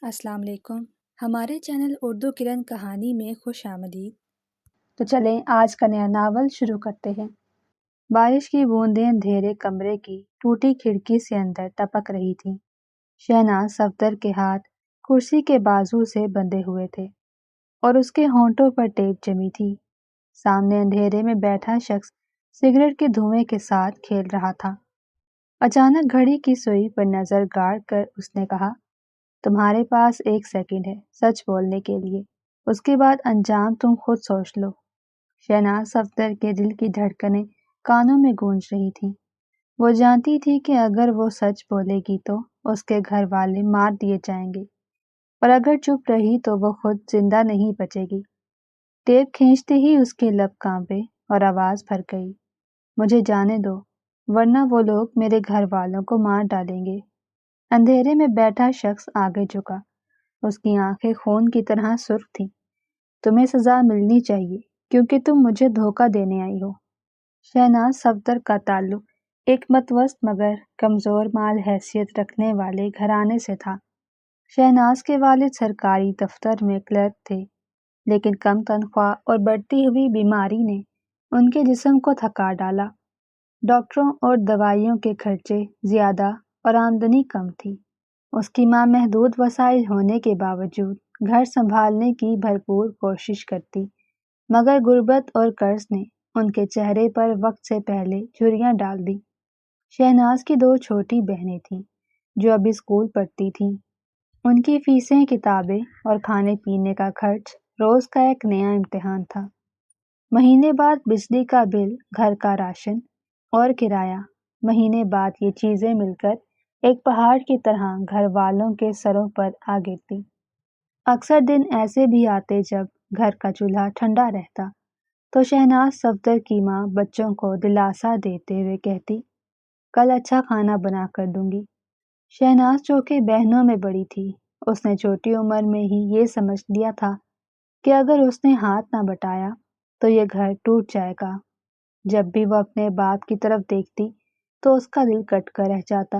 السلام علیکم۔ ہمارے چینل اردو کرن کہانی میں خوش آمدید۔ تو چلیں آج کا نیا ناول شروع کرتے ہیں۔ بارش کی بوندیں اندھیرے کمرے کی ٹوٹی کھڑکی سے اندر ٹپک رہی تھیں۔ شہناز صفدر کے ہاتھ کرسی کے بازو سے بندھے ہوئے تھے اور اس کے ہونٹوں پر ٹیپ جمی تھی۔ سامنے اندھیرے میں بیٹھا شخص سگریٹ کے دھوئیں کے ساتھ کھیل رہا تھا۔ اچانک گھڑی کی سوئی پر نظر گاڑ کر اس نے کہا، تمہارے پاس 1 سیکنڈ ہے سچ بولنے کے لیے، اس کے بعد انجام تم خود سوچ لو۔ شہناز صفدر کے دل کی دھڑکنیں کانوں میں گونج رہی تھیں۔ وہ جانتی تھی کہ اگر وہ سچ بولے گی تو اس کے گھر والے مار دیے جائیں گے، اور اگر چپ رہی تو وہ خود زندہ نہیں بچے گی۔ ٹیپ کھینچتے ہی اس کے لب کانپے اور آواز بھر گئی، مجھے جانے دو ورنہ وہ لوگ میرے گھر والوں کو مار ڈالیں گے۔ اندھیرے میں بیٹھا شخص آگے جھکا، اس کی آنکھیں خون کی طرح سرخ تھیں۔ تمہیں سزا ملنی چاہیے کیونکہ تم مجھے دھوکہ دینے آئی ہو۔ شہناز صفدر کا تعلق ایک متوسط مگر کمزور مال حیثیت رکھنے والے گھرانے سے تھا۔ شہناز کے والد سرکاری دفتر میں کلرک تھے، لیکن کم تنخواہ اور بڑھتی ہوئی بیماری نے ان کے جسم کو تھکا ڈالا۔ ڈاکٹروں اور دوائیوں کے خرچے زیادہ اور آمدنی کم تھی۔ اس کی ماں محدود وسائل ہونے کے باوجود گھر سنبھالنے کی بھرپور کوشش کرتی، مگر غربت اور قرض نے ان کے چہرے پر وقت سے پہلے جھریاں ڈال دی۔ شہناز کی 2 چھوٹی بہنیں تھیں جو ابھی اسکول پڑھتی تھیں۔ ان کی فیسیں، کتابیں اور کھانے پینے کا خرچ روز کا ایک نیا امتحان تھا۔ مہینے بعد بجلی کا بل، گھر کا راشن اور کرایہ، مہینے بعد یہ چیزیں مل کر ایک پہاڑ کی طرح گھر والوں کے سروں پر آ گرتی۔ اکثر دن ایسے بھی آتے جب گھر کا چولہا ٹھنڈا رہتا تو شہناز صفدر کی ماں بچوں کو دلاسا دیتے ہوئے کہتی، کل اچھا کھانا بنا کر دوں گی۔ شہناز چونکہ بہنوں میں بڑی تھی، اس نے چھوٹی عمر میں ہی یہ سمجھ لیا تھا کہ اگر اس نے ہاتھ نہ بٹایا تو یہ گھر ٹوٹ جائے گا۔ جب بھی وہ اپنے باپ کی طرف دیکھتی تو اس کا دل کٹ کر رہ جاتا۔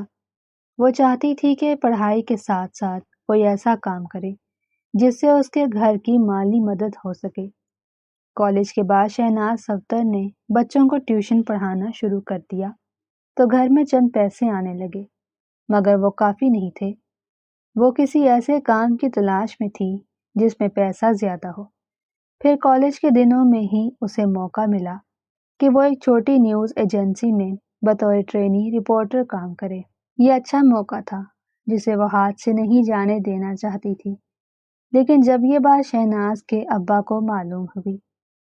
وہ چاہتی تھی کہ پڑھائی کے ساتھ ساتھ کوئی ایسا کام کرے جس سے اس کے گھر کی مالی مدد ہو سکے۔ کالج کے بعد شہناز صفدر نے بچوں کو ٹیوشن پڑھانا شروع کر دیا تو گھر میں چند پیسے آنے لگے، مگر وہ کافی نہیں تھے۔ وہ کسی ایسے کام کی تلاش میں تھی جس میں پیسہ زیادہ ہو۔ پھر کالج کے دنوں میں ہی اسے موقع ملا کہ وہ ایک چھوٹی نیوز ایجنسی میں بطور ٹرینی رپورٹر کام کرے۔ یہ اچھا موقع تھا جسے وہ ہاتھ سے نہیں جانے دینا چاہتی تھی، لیکن جب یہ بات شہناز کے ابا کو معلوم ہوئی،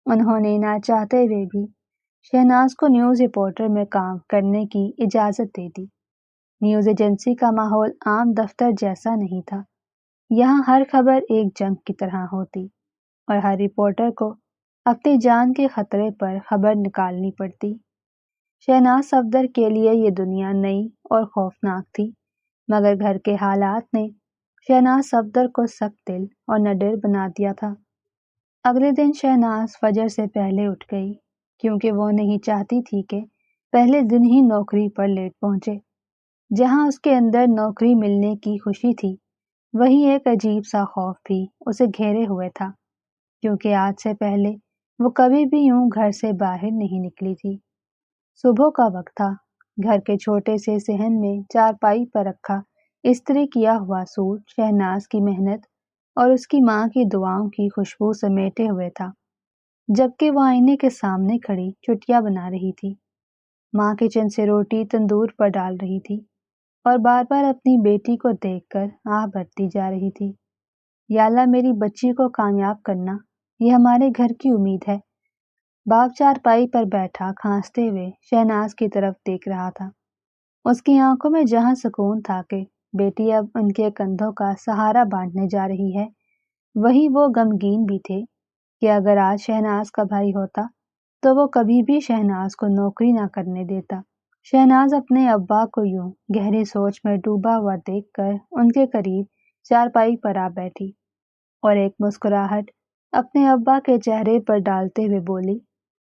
انہوں نے نہ چاہتے ہوئے بھی شہناز کو نیوز رپورٹر میں کام کرنے کی اجازت دے دی۔ نیوز ایجنسی کا ماحول عام دفتر جیسا نہیں تھا۔ یہاں ہر خبر ایک جنگ کی طرح ہوتی اور ہر رپورٹر کو اپنی جان کے خطرے پر خبر نکالنی پڑتی۔ شہناز صفدر کے لیے یہ دنیا نئی اور خوفناک تھی، مگر گھر کے حالات نے شہناز صفدر کو سخت دل اور نڈر بنا دیا تھا۔ اگلے دن شہناز فجر سے پہلے اٹھ گئی کیونکہ وہ نہیں چاہتی تھی کہ پہلے دن ہی نوکری پر لیٹ پہنچے۔ جہاں اس کے اندر نوکری ملنے کی خوشی تھی، وہیں ایک عجیب سا خوف بھی اسے گھیرے ہوئے تھا، کیونکہ آج سے پہلے وہ کبھی بھی یوں گھر سے باہر نہیں نکلی تھی۔ صبح کا وقت تھا۔ گھر کے چھوٹے سے صحن میں چارپائی پر رکھا استری کیا ہوا سوٹ شہناز کی محنت اور اس کی ماں کی دعاؤں کی خوشبو سمیٹے ہوئے تھا، جبکہ وہ آئینے کے سامنے کھڑی چٹیاں بنا رہی تھی۔ ماں کچن سے روٹی تندور پر ڈال رہی تھی اور بار بار اپنی بیٹی کو دیکھ کر آہ بھرتی جا رہی تھی، یا اللہ میری بچی کو کامیاب کرنا، یہ ہمارے گھر کی امید ہے۔ باپ چارپائی پر بیٹھا کھانستے ہوئے شہناز کی طرف دیکھ رہا تھا۔ اس کی آنکھوں میں جہاں سکون تھا کہ بیٹی اب ان کے کندھوں کا سہارا بانٹنے جا رہی ہے، وہیں وہ غمگین بھی تھے کہ اگر آج شہناز کا بھائی ہوتا تو وہ کبھی بھی شہناز کو نوکری نہ کرنے دیتا۔ شہناز اپنے ابا کو یوں گہری سوچ میں ڈوبا ہوا دیکھ کر ان کے قریب چارپائی پر آ بیٹھی اور ایک مسکراہٹ اپنے ابا کے چہرے پر ڈالتے ہوئے بولی،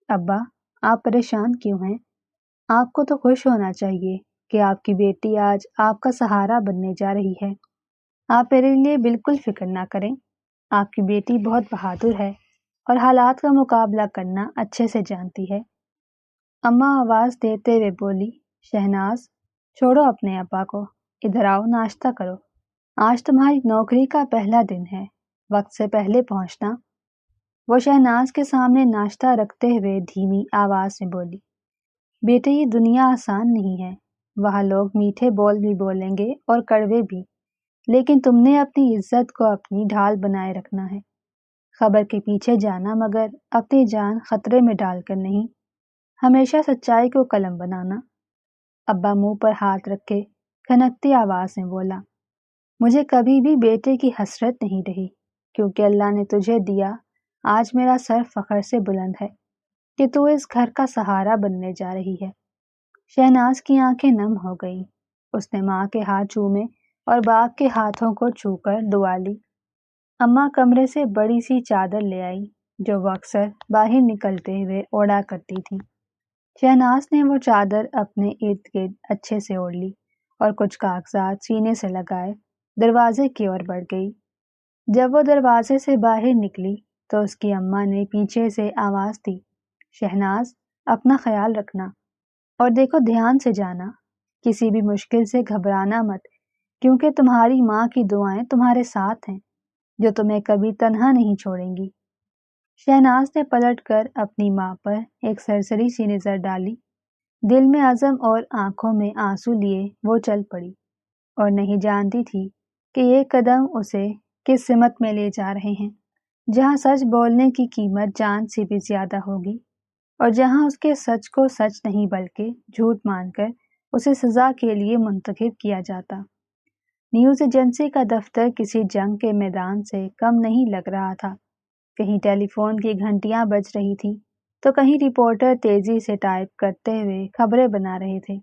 ابا آپ پریشان کیوں ہیں؟ آپ کو تو خوش ہونا چاہیے کہ آپ کی بیٹی آج آپ کا سہارا بننے جا رہی ہے۔ آپ میرے لیے بالکل فکر نہ کریں، آپ کی بیٹی بہت بہادر ہے اور حالات کا مقابلہ کرنا اچھے سے جانتی ہے۔ اماں آواز دیتے ہوئے بولی، شہناز چھوڑو اپنے ابا کو، ادھر آؤ ناشتہ کرو، آج تمہاری نوکری کا پہلا دن ہے، وقت سے پہلے پہنچنا۔ وہ شہناز کے سامنے ناشتہ رکھتے ہوئے دھیمی آواز میں بولی، بیٹے یہ دنیا آسان نہیں ہے، وہاں لوگ میٹھے بول بھی بولیں گے اور کڑوے بھی، لیکن تم نے اپنی عزت کو اپنی ڈھال بنائے رکھنا ہے، خبر کے پیچھے جانا مگر اپنی جان خطرے میں ڈال کر نہیں، ہمیشہ سچائی کو قلم بنانا۔ ابا منہ پر ہاتھ رکھے کھنکتی آواز میں بولا، مجھے کبھی بھی بیٹے کی حسرت نہیں رہی، کیونکہ اللہ نے تجھے دیا، آج میرا سر فخر سے بلند ہے کہ تو اس گھر کا سہارا بننے جا رہی ہے۔ شہناز کی آنکھیں نم ہو گئیں، اس نے ماں کے ہاتھ چومے اور باپ کے ہاتھوں کو چھو کر دعا لی۔ اماں کمرے سے بڑی سی چادر لے آئی جو وہ اکثر باہر نکلتے ہوئے اوڑھا کرتی تھی۔ شہناز نے وہ چادر اپنے ارد گرد اچھے سے اوڑھ لی اور کچھ کاغذات سینے سے لگائے دروازے کی اور بڑھ گئی۔ جب وہ دروازے سے باہر نکلی تو اس کی اماں نے پیچھے سے آواز دی، شہناز اپنا خیال رکھنا اور دیکھو دھیان سے جانا، کسی بھی مشکل سے گھبرانا مت، کیونکہ تمہاری ماں کی دعائیں تمہارے ساتھ ہیں جو تمہیں کبھی تنہا نہیں چھوڑیں گی۔ شہناز نے پلٹ کر اپنی ماں پر ایک سرسری سی نظر ڈالی، دل میں عزم اور آنکھوں میں آنسو لیے وہ چل پڑی اور نہیں جانتی تھی کہ یہ قدم اسے کس سمت میں لے جا رہے ہیں، جہاں سچ بولنے کی قیمت جان سے بھی زیادہ ہوگی اور جہاں اس کے سچ کو سچ نہیں بلکہ جھوٹ مان کر اسے سزا کے لیے منتخب کیا جاتا۔ نیوز ایجنسی کا دفتر کسی جنگ کے میدان سے کم نہیں لگ رہا تھا، کہیں ٹیلی فون کی گھنٹیاں بج رہی تھیں تو کہیں رپورٹر تیزی سے ٹائپ کرتے ہوئے خبریں بنا رہے تھے۔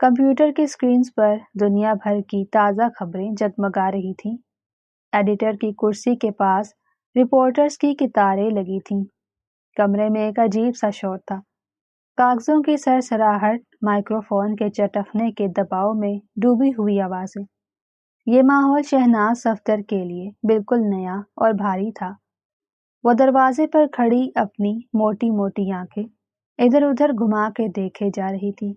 کمپیوٹر کی اسکرینز پر دنیا بھر کی تازہ خبریں جگمگا رہی تھیں۔ ایڈیٹر کی کرسی کے پاس رپورٹرز کی قطاریں لگی تھیں۔ کمرے میں ایک عجیب سا شور تھا، کاغذوں کی سرسراہٹ، مائکروفون کے چٹکنے کے دباؤ میں ڈوبی ہوئی آوازیں۔ یہ ماحول شہناز صفدر کے لیے بالکل نیا اور بھاری تھا۔ وہ دروازے پر کھڑی اپنی موٹی موٹی آنکھیں ادھر ادھر گھما کے دیکھے جا رہی تھی،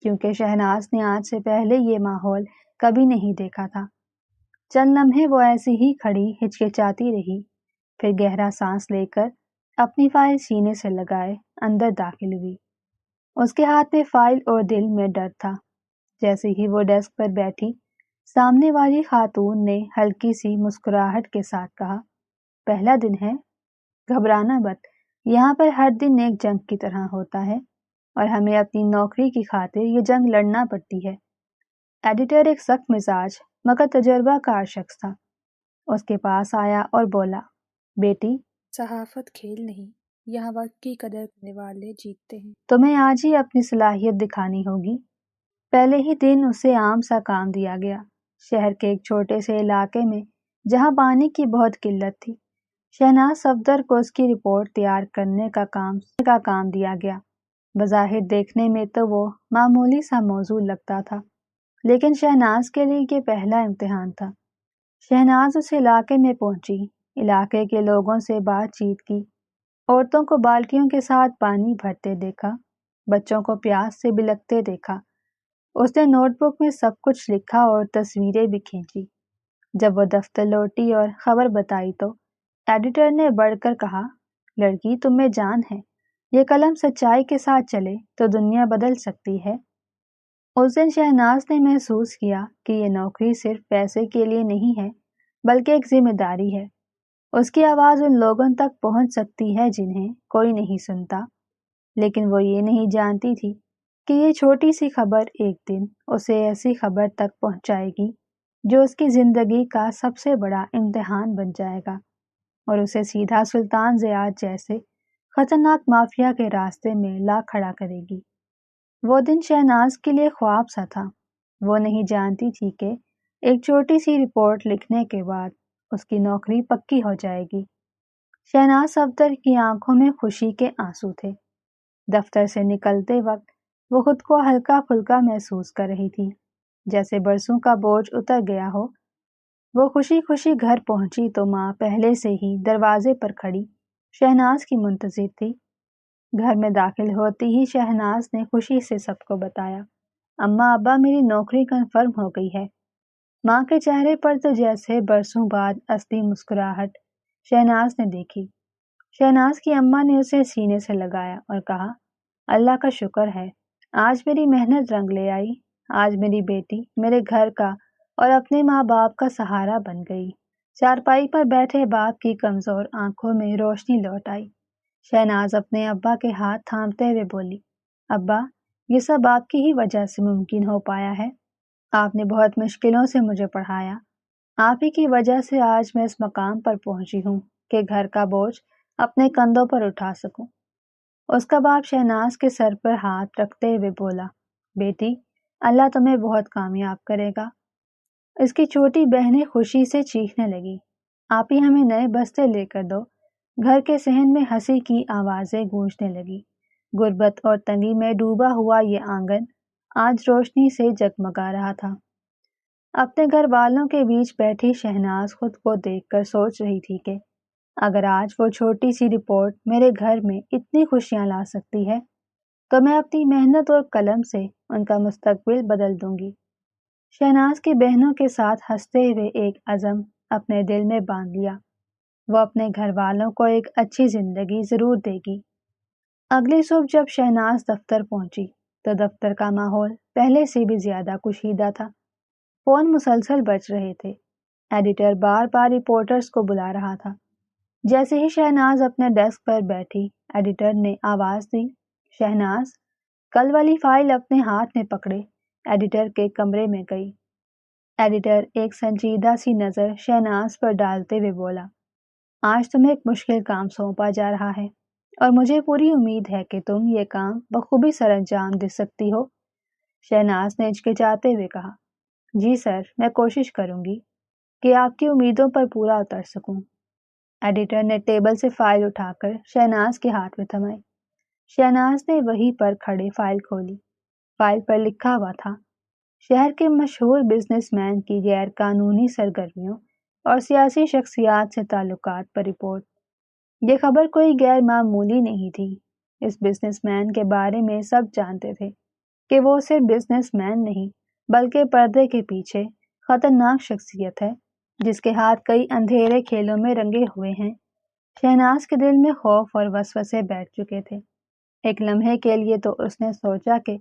کیونکہ شہناز نے آج سے پہلے یہ ماحول کبھی نہیں دیکھا تھا۔ چند لمحے وہ ایسی ہی کھڑی ہچکچاتی رہی، پھر گہرا سانس لے کر اپنی فائل سینے سے لگائے اندر داخل ہوئی۔ اس کے ہاتھ میں فائل اور دل میں ڈر تھا۔ جیسے ہی وہ ڈیسک پر بیٹھی، سامنے والی خاتون نے ہلکی سی مسکراہٹ کے ساتھ کہا، پہلا دن ہے، گھبرانا مت، یہاں پر ہر دن ایک جنگ کی طرح ہوتا ہے اور ہمیں اپنی نوکری کی خاطر یہ جنگ لڑنا پڑتی ہے۔ ایڈیٹر ایک سخت مزاج مگر تجربہ کار شخص تھا، اس کے پاس آیا اور بولا، بیٹی صحافت کھیل نہیں، یہاں وقت کی قدر کرنے والے جیتتے ہیں، تمہیں آج ہی اپنی صلاحیت دکھانی ہوگی۔ پہلے ہی دن اسے عام سا کام دیا گیا، شہر کے ایک چھوٹے سے علاقے میں جہاں پانی کی بہت قلت تھی۔ شہناز صفدر کو اس کی رپورٹ تیار کرنے کا کام دیا گیا۔ بظاہر دیکھنے میں تو وہ معمولی سا موضوع لگتا تھا، لیکن شہناز کے لیے یہ پہلا امتحان تھا۔ شہناز اس علاقے میں پہنچی، علاقے کے لوگوں سے بات چیت کی، عورتوں کو بالٹیوں کے ساتھ پانی بھرتے دیکھا، بچوں کو پیاس سے بلکتے دیکھا۔ اس نے نوٹ بک میں سب کچھ لکھا اور تصویریں بھی کھینچی۔ جب وہ دفتر لوٹی اور خبر بتائی تو ایڈیٹر نے بڑھ کر کہا، لڑکی تم میں جان ہے، یہ قلم سچائی کے ساتھ چلے تو دنیا بدل سکتی ہے۔ اس دن شہناز نے محسوس کیا کہ یہ نوکری صرف پیسے کے لیے نہیں ہے بلکہ ایک ذمہ داری ہے۔ اس کی آواز ان لوگوں تک پہنچ سکتی ہے جنہیں کوئی نہیں سنتا، لیکن وہ یہ نہیں جانتی تھی کہ یہ چھوٹی سی خبر ایک دن اسے ایسی خبر تک پہنچائے گی جو اس کی زندگی کا سب سے بڑا امتحان بن جائے گا اور اسے سیدھا سلطان زیاد جیسے خطرناک مافیا کے راستے میں لا کھڑا کرے گی۔ وہ دن شہناز کے لیے خواب سا تھا۔ وہ نہیں جانتی تھی کہ ایک چھوٹی سی رپورٹ لکھنے کے بعد اس کی نوکری پکی ہو جائے گی۔ شہناز صفدر کی آنکھوں میں خوشی کے آنسو تھے۔ دفتر سے نکلتے وقت وہ خود کو ہلکا پھلکا محسوس کر رہی تھی، جیسے برسوں کا بوجھ اتر گیا ہو۔ وہ خوشی خوشی گھر پہنچی تو ماں پہلے سے ہی دروازے پر کھڑی شہناز کی منتظر تھی۔ گھر میں داخل ہوتی ہی شہناز نے خوشی سے سب کو بتایا، اماں ابا میری نوکری کنفرم ہو گئی ہے۔ ماں کے چہرے پر تو جیسے برسوں بعد اصلی مسکراہٹ شہناز نے دیکھی۔ شہناز کی اماں نے اسے سینے سے لگایا اور کہا، اللہ کا شکر ہے، آج میری محنت رنگ لے آئی، آج میری بیٹی میرے گھر کا اور اپنے ماں باپ کا سہارا بن گئی۔ چارپائی پر بیٹھے باپ کی کمزور آنکھوں میں روشنی لوٹ آئی۔ شہناز اپنے ابا کے ہاتھ تھامتے ہوئے بولی، ابا یہ سب آپ کی ہی وجہ سے ممکن ہو پایا ہے۔ آپ نے بہت مشکلوں سے مجھے پڑھایا، آپ ہی کی وجہ سے آج میں اس مقام پر پہنچی ہوں کہ گھر کا بوجھ اپنے کندھوں پر اٹھا سکوں۔ اس کا باپ شہناز کے سر پر ہاتھ رکھتے ہوئے بولا، بیٹی اللہ تمہیں بہت کامیاب کرے گا۔ اس کی چھوٹی بہنیں خوشی سے چیخنے لگی، آپ ہی ہمیں نئے بستے لے کر دو۔ گھر کے صحن میں ہنسی کی آوازیں گونجنے لگی۔ غربت اور تنگی میں ڈوبا ہوا یہ آنگن آج روشنی سے جگمگا رہا تھا۔ اپنے گھر والوں کے بیچ بیٹھی شہناز خود کو دیکھ کر سوچ رہی تھی کہ اگر آج وہ چھوٹی سی رپورٹ میرے گھر میں اتنی خوشیاں لا سکتی ہے تو میں اپنی محنت اور قلم سے ان کا مستقبل بدل دوں گی۔ شہناز کی بہنوں کے ساتھ ہنستے ہوئے ایک عزم اپنے دل میں باندھ لیا، وہ اپنے گھر والوں کو ایک اچھی زندگی ضرور دے گی۔ اگلی صبح جب شہناز دفتر پہنچی تو دفتر کا ماحول پہلے سے بھی زیادہ کشیدہ تھا۔ فون مسلسل بج رہے تھے، ایڈیٹر بار بار رپورٹرز کو بلا رہا تھا۔ جیسے ہی شہناز اپنے ڈیسک پر بیٹھی، ایڈیٹر نے آواز دی، شہناز کل والی فائل اپنے ہاتھ میں پکڑے ایڈیٹر کے کمرے میں گئی۔ ایڈیٹر ایک سنجیدہ سی نظر شہناز پر ڈالتے ہوئے بولا، آج تمہیں ایک مشکل کام سونپا جا رہا ہے اور مجھے پوری امید ہے کہ تم یہ کام بخوبی سر انجام دے سکتی ہو۔ شہناز نے ہچکچاتے ہوئے کہا، جی سر، میں کوشش کروں گی کہ آپ کی امیدوں پر پورا اتر سکوں۔ ایڈیٹر نے ٹیبل سے فائل اٹھا کر شہناز کے ہاتھ میں تھمائی۔ شہناز نے وہیں پر کھڑے فائل کھولی۔ فائل پر لکھا ہوا تھا، شہر کے مشہور بزنس مین کی غیر قانونی سرگرمیوں اور سیاسی شخصیات سے تعلقات پر رپورٹ۔ یہ خبر کوئی غیر معمولی نہیں تھی۔ اس بزنس مین کے بارے میں سب جانتے تھے کہ وہ صرف بزنس مین نہیں بلکہ پردے کے پیچھے خطرناک شخصیت ہے جس کے ہاتھ کئی اندھیرے کھیلوں میں رنگے ہوئے ہیں۔ شہناز کے دل میں خوف اور وسوسے بیٹھ چکے تھے۔ ایک لمحے کے لیے تو اس نے سوچا کہ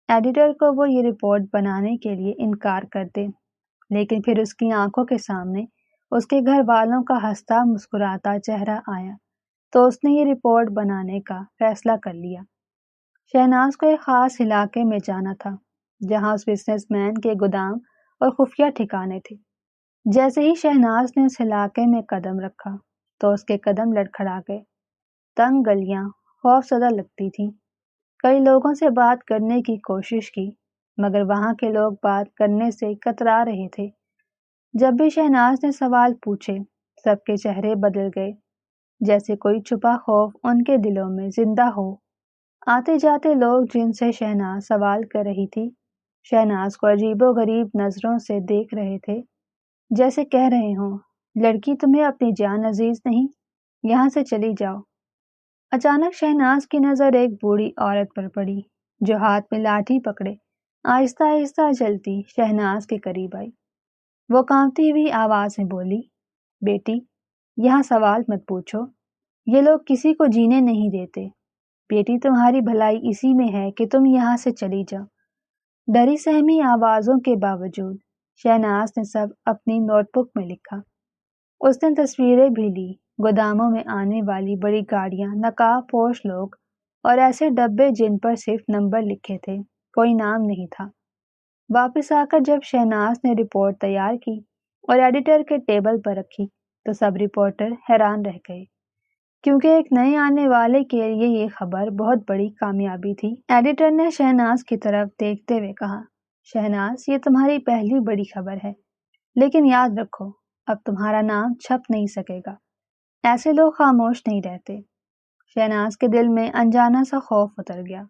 ایڈیٹر کو وہ یہ رپورٹ بنانے کے لیے انکار کر دے، لیکن پھر اس کی آنکھوں کے سامنے اس کے گھر والوں کا ہنستا مسکراتا چہرہ آیا تو اس نے یہ رپورٹ بنانے کا فیصلہ کر لیا۔ شہناز کو ایک خاص علاقے میں جانا تھا جہاں اس بزنس مین کے گودام اور خفیہ ٹھکانے تھے۔ جیسے ہی شہناز نے اس علاقے میں قدم رکھا تو اس کے قدم لڑکھڑا گئے۔ تنگ گلیاں خوف زدہ لگتی تھیں۔ کئی لوگوں سے بات کرنے کی کوشش کی مگر وہاں کے لوگ بات کرنے سے کترا رہے تھے۔ جب بھی شہناز نے سوال پوچھے سب کے چہرے بدل گئے، جیسے کوئی چھپا خوف ان کے دلوں میں زندہ ہو۔ آتے جاتے لوگ جن سے شہناز سوال کر رہی تھی شہناز کو عجیب و غریب نظروں سے دیکھ رہے تھے، جیسے کہہ رہے ہوں، لڑکی تمہیں اپنی جان عزیز نہیں، یہاں سے چلی جاؤ۔ اچانک شہناز کی نظر ایک بوڑھی عورت پر پڑی جو ہاتھ میں لاٹھی پکڑے آہستہ آہستہ چلتی شہناز کے قریب آئی۔ وہ کانپتی ہوئی آواز میں بولی، بیٹی یہاں سوال مت پوچھو، یہ لوگ کسی کو جینے نہیں دیتے۔ بیٹی تمہاری بھلائی اسی میں ہے کہ تم یہاں سے چلی جاؤ۔ ڈری سہمی آوازوں کے باوجود شہناز نے سب اپنی نوٹ بک میں لکھا۔ اس نے تصویریں بھی لی، گوداموں میں آنے والی بڑی گاڑیاں، نقاب پوش لوگ اور ایسے ڈبے جن پر صرف نمبر لکھے تھے، کوئی نام نہیں تھا۔ واپس آ کر جب شہناز نے رپورٹ تیار کی اور ایڈیٹر کے ٹیبل پر رکھی تو سب رپورٹر حیران رہ گئے، کیونکہ ایک نئے آنے والے کے لیے یہ خبر بہت بڑی کامیابی تھی۔ ایڈیٹر نے شہناز کی طرف دیکھتے ہوئے کہا، شہناز یہ تمہاری پہلی بڑی خبر ہے، لیکن یاد رکھو اب تمہارا نام چھپ نہیں سکے گا، ایسے لوگ خاموش نہیں رہتے۔ شہناز کے دل میں انجانا سا خوف اتر گیا۔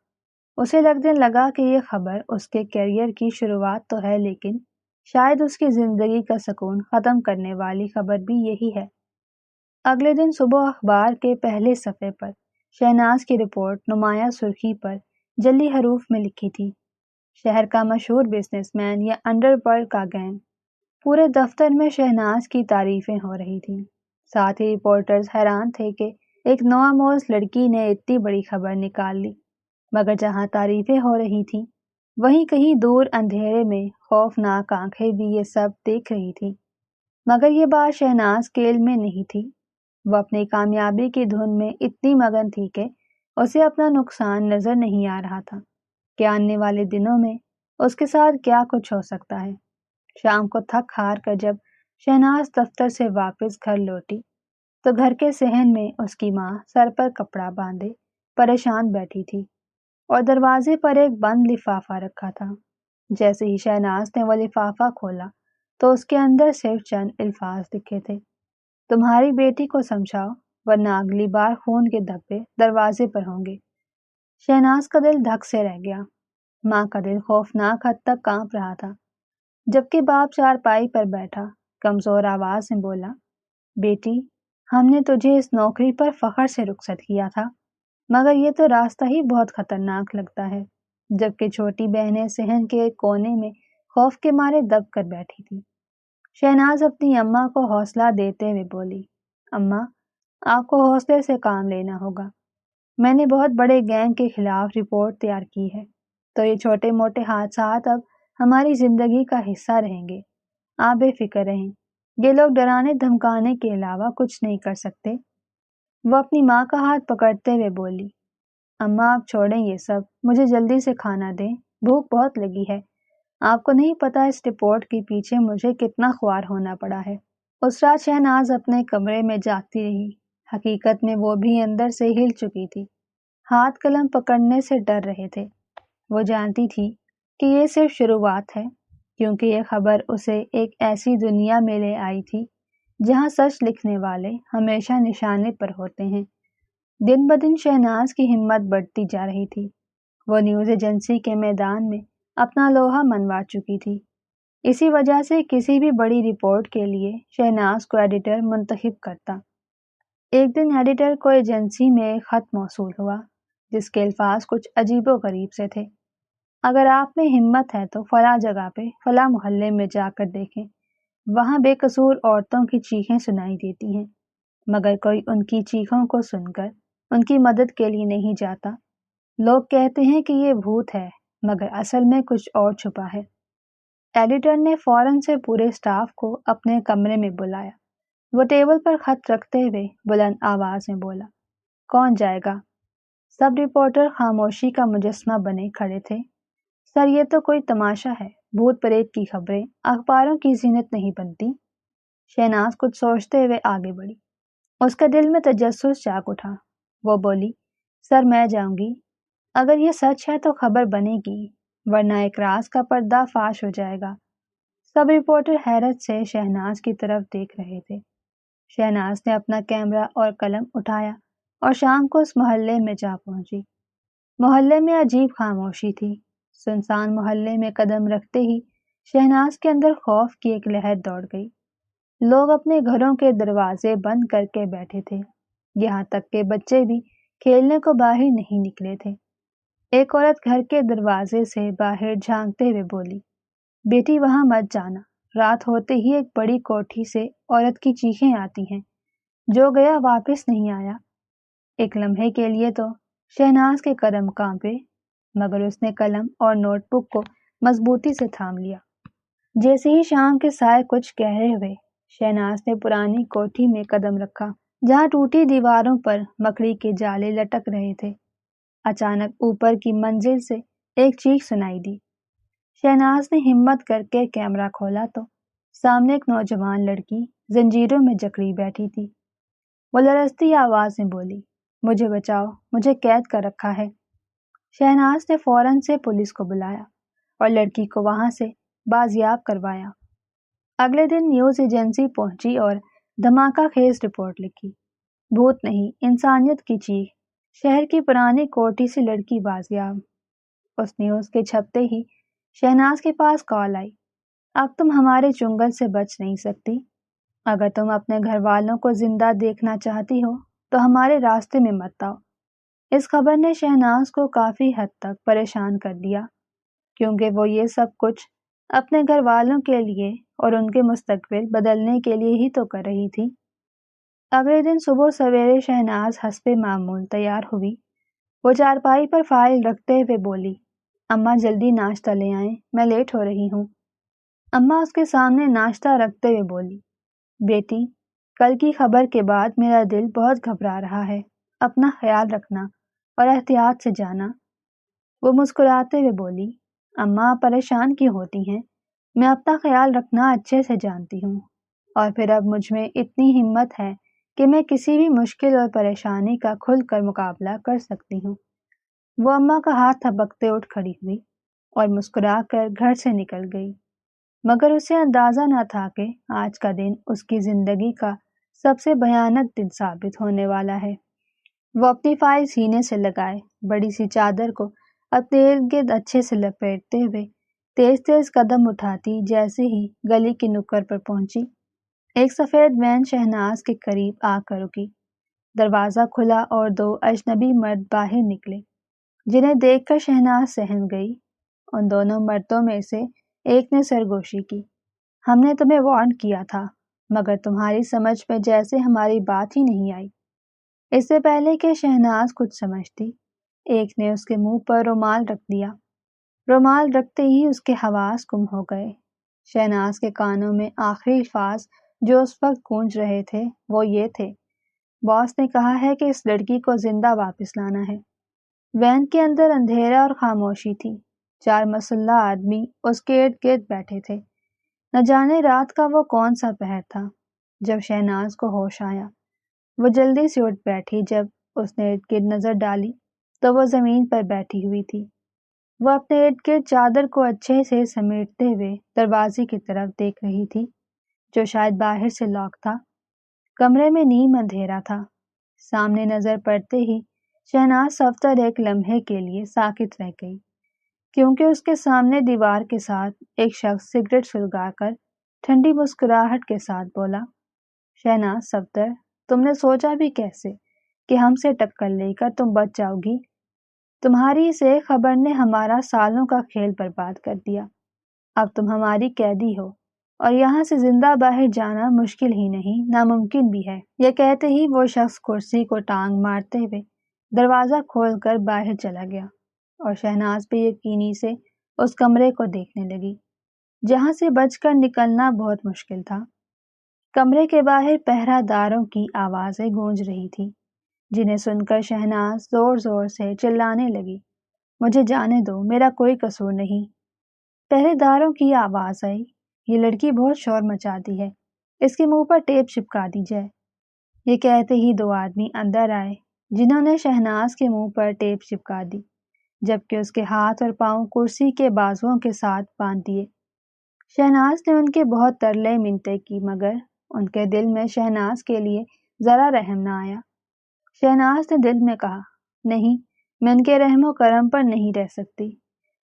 اسے لگنے لگا کہ یہ خبر اس کے کیریئر کی شروعات تو ہے لیکن شاید اس کی زندگی کا سکون ختم کرنے والی خبر بھی یہی ہے۔ اگلے دن صبح اخبار کے پہلے صفحے پر شہناز کی رپورٹ نمایاں سرخی پر جلی حروف میں لکھی تھی۔ شہر کا مشہور بزنس مین یا انڈر ورلڈ کا گینگ۔ پورے دفتر میں شہناز کی تعریفیں ہو رہی تھیں۔ ساتھ ہی رپورٹرز حیران تھے کہ ایک نوآموز لڑکی نے اتنی بڑی خبر نکال لی، مگر جہاں تعریفیں ہو رہی تھیں وہیں کہیں دور اندھیرے میں خوفناک آنکھیں بھی یہ سب دیکھ رہی تھیں۔ مگر یہ بات شہناز کے علم میں نہیں تھی۔ وہ اپنی کامیابی کی دھن میں اتنی مگن تھی کہ اسے اپنا نقصان نظر نہیں آ رہا تھا کہ آنے والے دنوں میں اس کے ساتھ کیا کچھ ہو سکتا ہے۔ شام کو تھک ہار کر جب شہناز دفتر سے واپس گھر لوٹی تو گھر کے صحن میں اس کی ماں سر پر کپڑا باندھے پریشان بیٹھی تھی اور دروازے پر ایک بند لفافہ رکھا تھا۔ جیسے ہی شہناز نے وہ لفافہ کھولا تو اس کے اندر صرف چند الفاظ لکھے تھے: تمہاری بیٹی کو سمجھاؤ ورنہ اگلی بار خون کے دھبے دروازے پر ہوں گے۔ شہناز کا دل دھک سے رہ گیا۔ ماں کا دل خوفناک حد تک کانپ رہا تھا، جبکہ باپ چارپائی پر بیٹھا کمزور آواز میں بولا: بیٹی، ہم نے تجھے اس نوکری پر فخر سے رخصت کیا تھا، مگر یہ تو راستہ ہی بہت خطرناک لگتا ہے۔ جبکہ چھوٹی بہنیں صحن کے ایک کونے میں خوف کے مارے دب کر بیٹھی تھی۔ شہناز اپنی اماں کو حوصلہ دیتے ہوئے بولی: اماں، آپ کو حوصلے سے کام لینا ہوگا۔ میں نے بہت بڑے گینگ کے خلاف رپورٹ تیار کی ہے، تو یہ چھوٹے موٹے حادثات اب ہماری زندگی کا حصہ رہیں گے۔ آپ بے فکر رہیں، یہ لوگ ڈرانے دھمکانے کے علاوہ کچھ نہیں کر سکتے۔ وہ اپنی ماں کا ہاتھ پکڑتے ہوئے بولی: اماں، آپ چھوڑیں یہ سب، مجھے جلدی سے کھانا دیں، بھوک بہت لگی ہے۔ آپ کو نہیں پتا اس رپورٹ کے پیچھے مجھے کتنا خوار ہونا پڑا ہے۔ اس رات شہناز اپنے کمرے میں جاگتی رہی۔ حقیقت میں وہ بھی اندر سے ہل چکی تھی۔ ہاتھ قلم پکڑنے سے ڈر رہے تھے۔ وہ جانتی تھی کہ یہ صرف شروعات ہے، کیونکہ یہ خبر اسے ایک ایسی دنیا میں لے آئی تھی جہاں سچ لکھنے والے ہمیشہ نشانے پر ہوتے ہیں۔ دن بدن شہناز کی ہمت بڑھتی جا رہی تھی۔ وہ نیوز ایجنسی کے میدان میں اپنا لوہا منوا چکی تھی۔ اسی وجہ سے کسی بھی بڑی رپورٹ کے لیے شہناز کو ایڈیٹر منتخب کرتا۔ ایک دن ایڈیٹر کو ایجنسی میں ایک خط موصول ہوا جس کے الفاظ کچھ عجیب و غریب سے تھے: اگر آپ میں ہمت ہے تو فلاں جگہ پہ فلاں محلے میں جا کر دیکھیں، وہاں بے قصور عورتوں کی چیخیں سنائی دیتی ہیں، مگر کوئی ان کی چیخوں کو سن کر ان کی مدد کے لیے نہیں جاتا۔ لوگ کہتے ہیں کہ یہ بھوت ہے، مگر اصل میں کچھ اور چھپا ہے۔ ایڈیٹر نے فوراً سے پورے سٹاف کو اپنے کمرے میں بلایا۔ وہ ٹیبل پر خط رکھتے ہوئے بلند آواز میں بولا: کون جائے گا؟ سب رپورٹر خاموشی کا مجسمہ بنے کھڑے تھے۔ سر، یہ تو کوئی تماشا ہے، بھوت پریت کی خبریں اخباروں کی زینت نہیں بنتی۔ شہناز کچھ سوچتے ہوئے آگے بڑھی۔ اس کا دل میں تجسس جاگ اٹھا۔ وہ بولی: سر، میں جاؤں گی۔ اگر یہ سچ ہے تو خبر بنے گی، ورنہ ایک راز کا پردہ فاش ہو جائے گا۔ سب رپورٹر حیرت سے شہناز کی طرف دیکھ رہے تھے۔ شہناز نے اپنا کیمرہ اور قلم اٹھایا اور شام کو اس محلے میں جا پہنچی۔ محلے میں عجیب خاموشی تھی۔ سنسان محلے میں قدم رکھتے ہی شہناز کے اندر خوف کی ایک لہر دوڑ گئی۔ لوگ اپنے گھروں کے دروازے بند کر کے بیٹھے تھے، یہاں تک کہ بچے بھی کھیلنے کو باہر نہیں نکلے تھے۔ ایک عورت گھر کے دروازے سے باہر جھانکتے ہوئے بولی: بیٹی، وہاں مت جانا، رات ہوتے ہی ایک بڑی کوٹھی سے عورت کی چیخیں آتی ہیں، جو گیا واپس نہیں آیا۔ ایک لمحے کے لیے تو شہناز کے قدم کانپے، مگر اس نے قلم اور نوٹ بک کو مضبوطی سے تھام لیا۔ جیسے ہی شام کے سائے کچھ گہرے ہوئے، شہناز نے پرانی کوٹھی میں قدم رکھا جہاں ٹوٹی دیواروں پر مکڑی کے جالے لٹک رہے تھے۔ اچانک اوپر کی منزل سے ایک چیخ سنائی دی۔ شہناز نے ہمت کر کے کیمرہ کھولا تو سامنے ایک نوجوان لڑکی زنجیروں میں جکڑی بیٹھی تھی۔ وہ لرزتی آواز میں بولی: مجھے بچاؤ، مجھے قید کر رکھا ہے۔ شہناز نے فوراً سے پولیس کو بلایا اور لڑکی کو وہاں سے بازیاب کروایا۔ اگلے دن نیوز ایجنسی پہنچی اور دھماکہ خیز رپورٹ لکھی: بھوت نہیں، انسانیت کی چیخ، شہر کی پرانی کوٹھی سے لڑکی بازیاب۔ اس نیوز کے چھپتے ہی شہناز کے پاس کال آئی: اب تم ہمارے چنگل سے بچ نہیں سکتی۔ اگر تم اپنے گھر والوں کو زندہ دیکھنا چاہتی ہو تو ہمارے راستے میں مت آؤ۔ اس خبر نے شہناز کو کافی حد تک پریشان کر دیا، کیونکہ وہ یہ سب کچھ اپنے گھر والوں کے لیے اور ان کے مستقبل بدلنے کے لیے ہی تو کر رہی تھی۔ اگلے دن صبح سویرے شہناز حسب معمول تیار ہوئی۔ وہ چارپائی پر فائل رکھتے ہوئے بولی، اماں جلدی ناشتہ لے آئیں، میں لیٹ ہو رہی ہوں۔ اماں اس کے سامنے ناشتہ رکھتے ہوئے بولی، بیٹی، کل کی خبر کے بعد میرا دل بہت گھبرا رہا ہے، اپنا خیال رکھنا اور احتیاط سے جانا۔ وہ مسکراتے ہوئے بولی، اماں پریشان کیوں ہوتی ہیں؟ میں اپنا خیال رکھنا اچھے سے جانتی ہوں، اور پھر اب مجھ میں اتنی ہمت ہے کہ میں کسی بھی مشکل اور پریشانی کا کھل کر مقابلہ کر سکتی ہوں۔ وہ اماں کا ہاتھ تھپکتے اٹھ کھڑی ہوئی اور مسکرا کر گھر سے نکل گئی، مگر اسے اندازہ نہ تھا کہ آج کا دن اس کی زندگی کا سب سے بھیانک دن ثابت ہونے والا ہے۔ وہ اپنی فائل سینے سے لگائے بڑی سی چادر کو اپنے ارد گرد اچھے سے لپیٹتے ہوئے تیز تیز قدم اٹھاتی جیسے ہی گلی کی نکڑ پر پہنچی، ایک سفید وین شہناز کے قریب آ کر رکی۔ دروازہ کھلا اور دو اجنبی مرد باہر نکلے، جنہیں دیکھ کر شہناز سہم گئی۔ ان دونوں مردوں میں سے ایک نے سرگوشی کی، ہم نے تمہیں وارن کیا تھا، مگر تمہاری سمجھ میں جیسے ہماری بات ہی نہیں آئی۔ اس سے پہلے کہ شہناز کچھ سمجھتی، ایک نے اس کے منہ پر رومال رکھ دیا۔ رومال رکھتے ہی اس کے حواس گم ہو گئے۔ شہناز کے کانوں میں آخری الفاظ جو اس وقت گونج رہے تھے وہ یہ تھے، باس نے کہا ہے کہ اس لڑکی کو زندہ واپس لانا ہے۔ وین کے اندر اندھیرا اور خاموشی تھی، 4 مسلح آدمی اس کے ارد گرد بیٹھے تھے۔ نہ جانے رات کا وہ کون سا پہر تھا۔ جب شہناز کو ہوش آیا، وہ جلدی سے اٹھ بیٹھی۔ جب اس نے ارد گرد نظر ڈالی تو وہ زمین پر بیٹھی ہوئی تھی۔ وہ اپنے ارد گرد چادر کو اچھے سے سمیٹتے ہوئے دروازے کی طرف دیکھ رہی تھی، جو شاید باہر سے لاک تھا۔ کمرے میں نیم اندھیرا تھا۔ سامنے نظر پڑتے ہی شہناز صفدر ایک لمحے کے لیے ساکت رہ گئی، کیونکہ اس کے سامنے دیوار کے ساتھ ایک شخص سگریٹ سلگا کر ٹھنڈی مسکراہٹ کے ساتھ بولا، شہناز صفدر، تم نے سوچا بھی کیسے کہ ہم سے ٹکر لے کر تم بچ جاؤ گی؟ تمہاری اس ایک خبر نے ہمارا سالوں کا کھیل برباد کر دیا۔ اب تم ہماری قیدی ہو اور یہاں سے زندہ باہر جانا مشکل ہی نہیں، ناممکن بھی ہے۔ یہ کہتے ہی وہ شخص کرسی کو ٹانگ مارتے ہوئے دروازہ کھول کر باہر چلا گیا، اور شہناز بے یقینی سے اس کمرے کو دیکھنے لگی، جہاں سے بچ کر نکلنا بہت مشکل تھا۔ کمرے کے باہر پہرہ داروں کی آوازیں گونج رہی تھی، جنہیں سن کر شہناز زور زور سے چلانے لگی، مجھے جانے دو، میرا کوئی قصور نہیں۔ پہرے داروں کی آواز آئی، یہ لڑکی بہت شور مچاتی ہے، اس کے منہ پر ٹیپ چپکا دی جائے۔ یہ کہتے ہی 2 آدمی اندر آئے، جنہوں نے شہناز کے منہ پر ٹیپ چپکا دی، جبکہ اس کے ہاتھ اور پاؤں کرسی کے بازوؤں کے ساتھ باندھ دیے۔ شہناز نے ان کے بہت ترلے منتیں کی، مگر ان کے دل میں شہناز کے لیے ذرا رحم نہ آیا۔ شہناز نے دل میں کہا، نہیں، میں ان کے رحم و کرم پر نہیں رہ سکتی،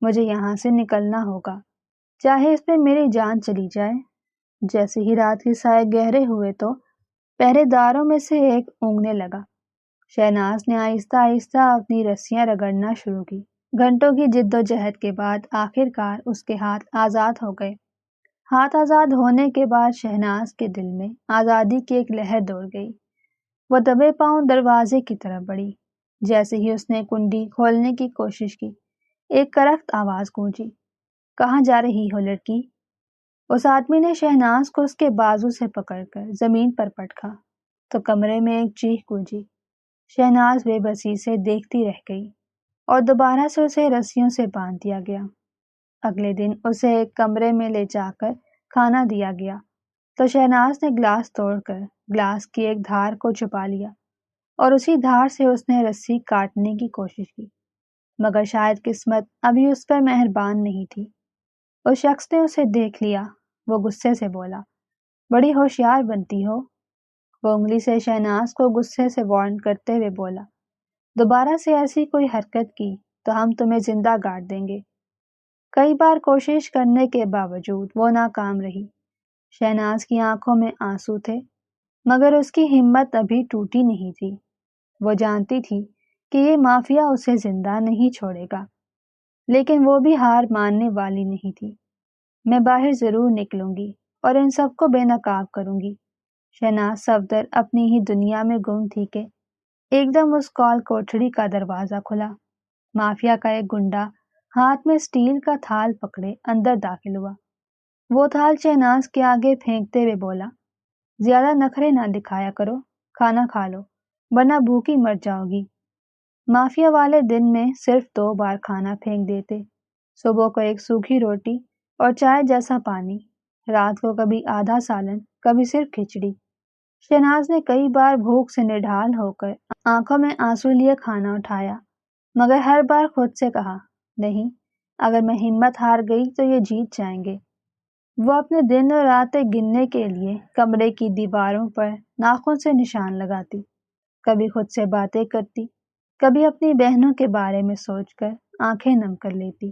مجھے یہاں سے نکلنا ہوگا، چاہے اس میں میری جان چلی جائے۔ جیسے ہی رات کے سائے گہرے ہوئے تو پہرے داروں میں سے ایک اونگنے لگا۔ شہناز نے آہستہ آہستہ اپنی رسیاں رگڑنا شروع کی۔ گھنٹوں کی جد و جہد کے بعد آخر کار اس کے ہاتھ آزاد ہو گئے۔ ہاتھ آزاد ہونے کے بعد شہناز کے دل میں آزادی کی ایک لہر دوڑ گئی۔ وہ دبے پاؤں دروازے کی طرف بڑھی۔ جیسے ہی اس نے کنڈی کھولنے کی کوشش کی، ایک کرخت آواز گونجی، کہاں جا رہی ہو لڑکی؟ اس آدمی نے شہناز کو اس کے بازو سے پکڑ کر زمین پر پٹکا تو کمرے میں ایک چیخ گونجی۔ شہناز بے بسی سے دیکھتی رہ گئی اور دوبارہ سے اسے رسیوں سے باندھ دیا گیا۔ اگلے دن اسے ایک کمرے میں لے جا کر کھانا دیا گیا تو شہناز نے گلاس توڑ کر گلاس کی ایک دھار کو چھپا لیا، اور اسی دھار سے اس نے رسی کاٹنے کی کوشش کی، مگر شاید قسمت ابھی اس پر مہربان نہیں تھی۔ اس شخص نے اسے دیکھ لیا۔ وہ غصے سے بولا، بڑی ہوشیار بنتی ہو۔ وہ انگلی سے شہناز کو غصے سے وارن کرتے ہوئے بولا، دوبارہ سے ایسی کوئی حرکت کی تو ہم تمہیں زندہ گاڑ دیں گے۔ کئی بار کوشش کرنے کے باوجود وہ ناکام رہی۔ شہناز کی آنکھوں میں آنسو تھے، مگر اس کی ہمت ابھی ٹوٹی نہیں تھی۔ وہ جانتی تھی کہ یہ مافیا اسے زندہ نہیں چھوڑے گا، لیکن وہ بھی ہار ماننے والی نہیں تھی۔ میں باہر ضرور نکلوں گی اور ان سب کو بے نقاب کروں گی۔ شہناز صفدر اپنی ہی دنیا میں گم تھی کہ ایک دم اس کال کوٹھڑی کا دروازہ کھلا۔ مافیا کا ایک گنڈا ہاتھ میں اسٹیل کا تھال پکڑے اندر داخل ہوا۔ وہ تھال شہناز کے آگے پھینکتے ہوئے بولا، زیادہ نخرے نہ دکھایا کرو، کھانا کھا لو ورنہ بھوکی مر جاؤ گی۔ مافیا والے دن میں صرف 2 بار کھانا پھینک دیتے، صبح کو ایک سوکھی روٹی اور چائے جیسا پانی، رات کو کبھی آدھا سالن، کبھی صرف کھچڑی۔ شہناز نے کئی بار بھوک سے نڈھال ہو کر آنکھوں میں آنسو لیے کھانا اٹھایا، مگر ہر بار خود سے کہا، نہیں، اگر میں ہمت ہار گئی تو یہ جیت جائیں گے۔ وہ اپنے دن اور راتیں گننے کے لیے کمرے کی دیواروں پر ناخن سے نشان لگاتی، کبھی خود سے باتیں کرتی، کبھی اپنی بہنوں کے بارے میں سوچ کر آنکھیں نم کر لیتی۔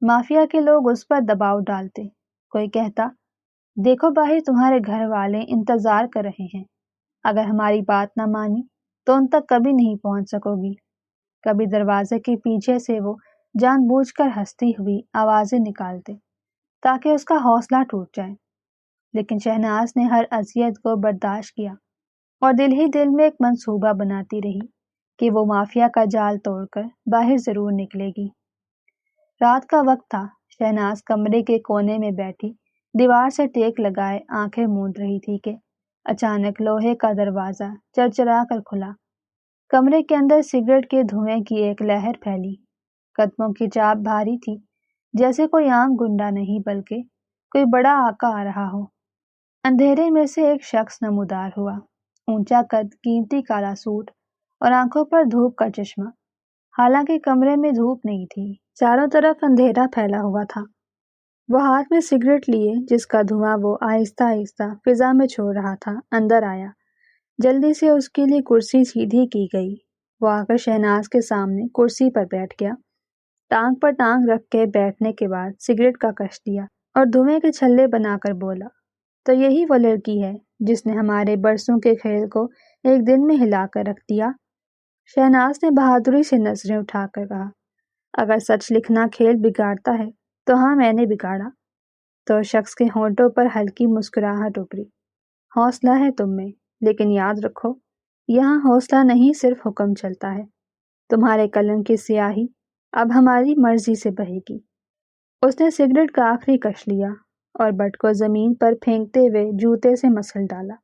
مافیا کے لوگ اس پر دباؤ ڈالتے، کوئی کہتا، دیکھو باہر تمہارے گھر والے انتظار کر رہے ہیں، اگر ہماری بات نہ مانی تو ان تک کبھی نہیں پہنچ سکو گی۔ کبھی دروازے کے پیچھے سے وہ جان بوجھ کر ہنستی ہوئی آوازیں نکالتے تاکہ اس کا حوصلہ ٹوٹ جائے، لیکن شہناز نے ہر اذیت کو برداشت کیا اور دل ہی دل میں ایک منصوبہ بناتی رہی کہ وہ مافیا کا جال توڑ کر باہر ضرور نکلے گی۔ رات کا وقت تھا، شہناز کمرے کے کونے میں بیٹھی دیوار سے ٹیک لگائے آنکھیں موند رہی تھی کہ اچانک لوہے کا دروازہ چرچرا کر کھلا۔ کمرے کے اندر سگریٹ کے دھوئیں کی ایک لہر پھیلی، قدموں کی چاپ بھاری تھی، جیسے کوئی عام گنڈا نہیں بلکہ کوئی بڑا آقا آ رہا ہو۔ اندھیرے میں سے ایک شخص نمودار ہوا، اونچا قد، قیمتی کالا سوٹ اور آنکھوں پر دھوپ کا چشمہ۔ حالانکہ کمرے میں دھوپ نہیں تھی، چاروں طرف اندھیرا پھیلا ہوا تھا۔ وہ ہاتھ میں سگریٹ لیے، جس کا دھواں وہ آہستہ آہستہ فضا میں چھوڑ رہا تھا، اندر آیا۔ جلدی سے اس کے لیے کرسی سیدھی کی گئی۔ وہ آ کر شہناز کے سامنے کرسی پر بیٹھ گیا، ٹانگ پر ٹانگ رکھ کے بیٹھنے کے بعد سگریٹ کا کش دیا اور دھوئیں کے چھلے بنا کر بولا، تو یہی وہ لڑکی ہے جس نے ہمارے برسوں کے کھیل کو ایک دن میں ہلا کر رکھ دیا۔ شہناز نے بہادری سے نظریں اٹھا کر کہا، اگر سچ لکھنا کھیل بگاڑتا ہے تو ہاں، میں نے بگاڑا۔ تو شخص کے ہونٹوں پر ہلکی مسکراہٹ ابھری، حوصلہ ہے تم میں، لیکن یاد رکھو، یہاں حوصلہ نہیں، صرف حکم چلتا ہے۔ تمہارے قلم کی سیاہی اب ہماری مرضی سے بہے گی۔ اس نے سگریٹ کا آخری کش لیا اور بٹ کو زمین پر پھینکتے ہوئے جوتے سے مسل ڈالا۔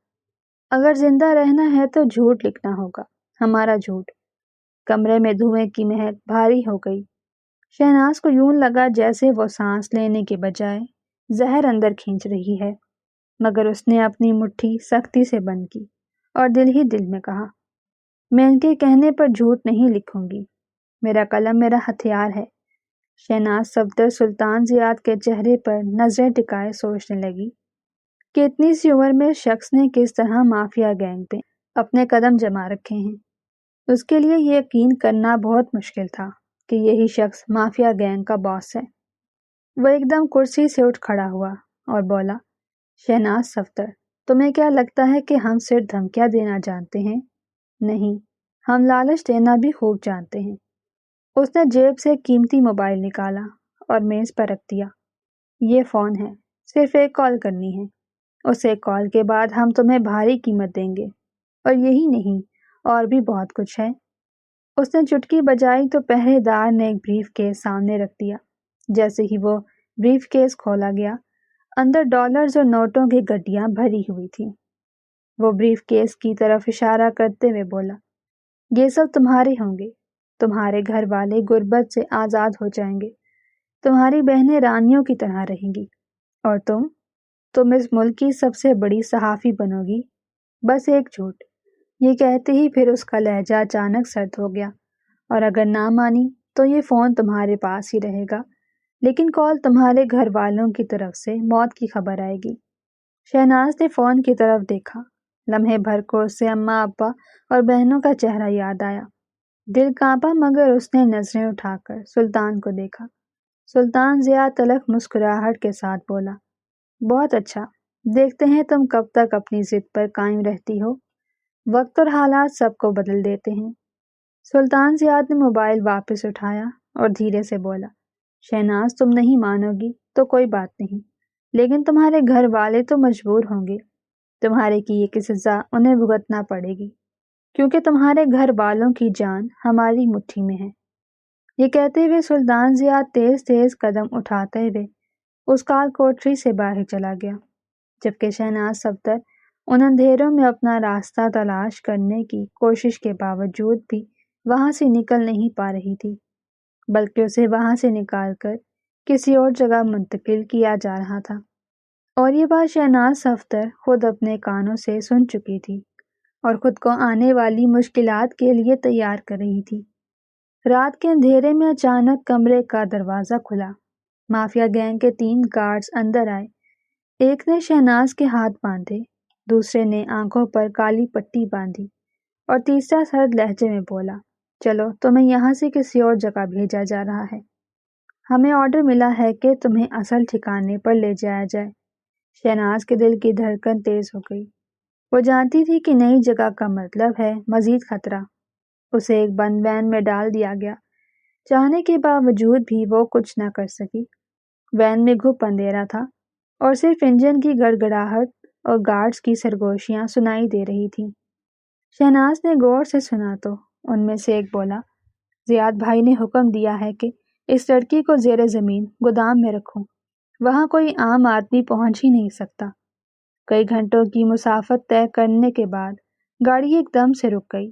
اگر زندہ رہنا ہے تو جھوٹ لکھنا ہوگا، ہمارا جھوٹ۔ کمرے میں دھوئیں کی مہک بھاری ہو گئی۔ شہناز کو یوں لگا جیسے وہ سانس لینے کے بجائے زہر اندر کھینچ رہی ہے، مگر اس نے اپنی مٹھی سختی سے بند کی اور دل ہی دل میں کہا، میں ان کے کہنے پر جھوٹ نہیں لکھوں گی، میرا قلم میرا ہتھیار ہے۔ شہناز صفدر سلطان زیاد کے چہرے پر نظریں ٹکائے سوچنے لگی کہ اتنی سی عمر میں شخص نے کس طرح مافیا گینگ پہ اپنے قدم جما رکھے ہیں۔ اس کے لیے یہ یقین کرنا بہت مشکل تھا کہ یہی شخص مافیا گینگ کا باس ہے۔ وہ ایک دم کرسی سے اٹھ کھڑا ہوا اور بولا، شہناز صفدر، تمہیں کیا لگتا ہے کہ ہم صرف دھمکیاں دینا جانتے ہیں؟ نہیں، ہم لالچ دینا بھی خوب جانتے ہیں۔ اس نے جیب سے قیمتی موبائل نکالا اور میز پر رکھ دیا۔ یہ فون ہے، صرف ایک کال کرنی ہے، اس ایک کال کے بعد ہم تمہیں بھاری قیمت دیں گے، اور یہی نہیں، اور بھی بہت کچھ ہے۔ اس نے چٹکی بجائی تو پہرے دار نے ایک بریف کیس سامنے رکھ دیا۔ جیسے ہی وہ بریف کیس کھولا گیا، اندر ڈالرز اور نوٹوں کی گڈیاں بھری ہوئی تھیں۔ وہ بریف کیس کی طرف اشارہ کرتے ہوئے بولا، یہ سب تمہارے ہوں گے، تمہارے گھر والے غربت سے آزاد ہو جائیں گے، تمہاری بہنیں رانیوں کی طرح رہیں گی، اور تم اس ملک کی سب سے بڑی صحافی بنو گی۔ بس ایک جھوٹ۔ یہ کہتے ہی پھر اس کا لہجہ اچانک سرد ہو گیا، اور اگر نہ مانی تو یہ فون تمہارے پاس ہی رہے گا، لیکن کال تمہارے گھر والوں کی طرف سے موت کی خبر آئے گی۔ شہناز نے فون کی طرف دیکھا، لمحے بھر کو اس سے اماں ابا اور بہنوں کا چہرہ یاد آیا۔ دل کانپا، مگر اس نے نظریں اٹھا کر سلطان کو دیکھا۔ سلطان ضیاء تلخ مسکراہٹ کے ساتھ بولا، بہت اچھا، دیکھتے ہیں تم کب تک اپنی ضد پر قائم رہتی ہو۔ وقت اور حالات سب کو بدل دیتے ہیں۔ سلطان ضیاء نے موبائل واپس اٹھایا اور دھیرے سے بولا، شہناز تم نہیں مانو گی تو کوئی بات نہیں، لیکن تمہارے گھر والے تو مجبور ہوں گے۔ تمہارے کیے کی سزا انہیں بھگتنا پڑے گی، کیونکہ تمہارے گھر والوں کی جان ہماری مٹھی میں ہے۔ یہ کہتے ہوئے سلطان ضیاء تیز تیز قدم اٹھاتے ہوئے اس کال کوٹری سے باہر چلا گیا، جبکہ شہناز صفدر ان اندھیروں میں اپنا راستہ تلاش کرنے کی کوشش کے باوجود بھی وہاں سے نکل نہیں پا رہی تھی، بلکہ اسے وہاں سے نکال کر کسی اور جگہ منتقل کیا جا رہا تھا۔ اور یہ بات شہناز صفدر خود اپنے کانوں سے سن چکی تھی اور خود کو آنے والی مشکلات کے لیے تیار کر رہی تھی۔ رات کے اندھیرے میں اچانک کمرے کا دروازہ کھلا۔ مافیا گینگ کے 3 گارڈز اندر آئے۔ ایک نے شہناز کے ہاتھ باندھے، دوسرے نے آنکھوں پر کالی پٹی باندھی اور تیسرا سرد لہجے میں بولا، چلو تمہیں یہاں سے کسی اور جگہ بھیجا جا رہا ہے۔ ہمیں آرڈر ملا ہے کہ تمہیں اصل ٹھکانے پر لے جایا جائے۔ شہناز کے دل کی دھڑکن تیز ہو گئی۔ وہ جانتی تھی کہ نئی جگہ کا مطلب ہے مزید خطرہ۔ اسے ایک بند وین میں ڈال دیا گیا۔ چاہنے کے باوجود بھی وہ کچھ نہ کر سکی۔ وین میں گھپ اندھیرا تھا اور صرف انجن کی گڑگڑاہٹ اور گارڈز کی سرگوشیاں سنائی دے رہی تھیں۔ شہناز نے غور سے سنا تو ان میں سے ایک بولا، زیاد بھائی نے حکم دیا ہے کہ اس لڑکی کو زیر زمین گودام میں رکھوں، وہاں کوئی عام آدمی پہنچ ہی نہیں سکتا۔ کئی گھنٹوں کی مسافت طے کرنے کے بعد گاڑی ایک دم سے رک گئی۔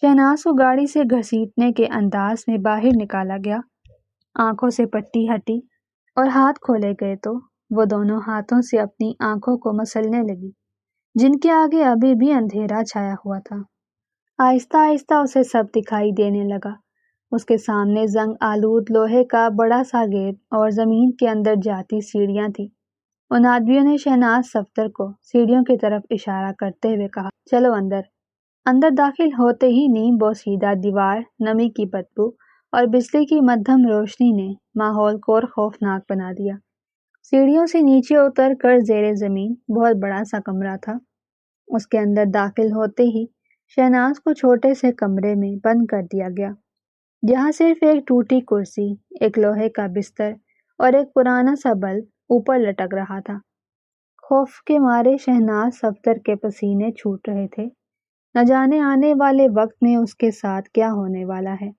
شہناز کو گاڑی سے گھسیٹنے کے انداز میں باہر نکالا گیا۔ آنکھوں سے پٹی ہٹی اور ہاتھ کھولے گئے تو وہ دونوں ہاتھوں سے اپنی آنکھوں کو مسلنے لگی، جن کے آگے ابھی بھی اندھیرا چھایا ہوا تھا۔ آہستہ آہستہ اسے سب دکھائی دینے لگا۔ اس کے سامنے زنگ آلود لوہے کا بڑا سا گیٹ اور زمین کے اندر جاتی سیڑھیاں تھیں۔ ان آدمیوں نے شہناز صفدر کو سیڑھیوں کی طرف اشارہ کرتے ہوئے کہا، چلو اندر۔ اندر داخل ہوتے ہی نیم بوسیدہ دیوار، نمی کی بدبو اور بجلی کی مدھم روشنی نے ماحول کو اور خوفناک بنا دیا۔ سیڑھیوں سے نیچے اتر کر زیر زمین بہت بڑا سا کمرہ تھا۔ اس کے اندر داخل ہوتے ہی شہناز کو چھوٹے سے کمرے میں بند کر دیا گیا، جہاں صرف ایک ٹوٹی کرسی، ایک لوہے کا بستر اور ایک پرانا سا بلب اوپر لٹک رہا تھا۔ خوف کے مارے شہناز صفدر کے پسینے چھوٹ رہے تھے۔ نہ جانے آنے والے وقت میں اس کے ساتھ کیا ہونے والا ہے۔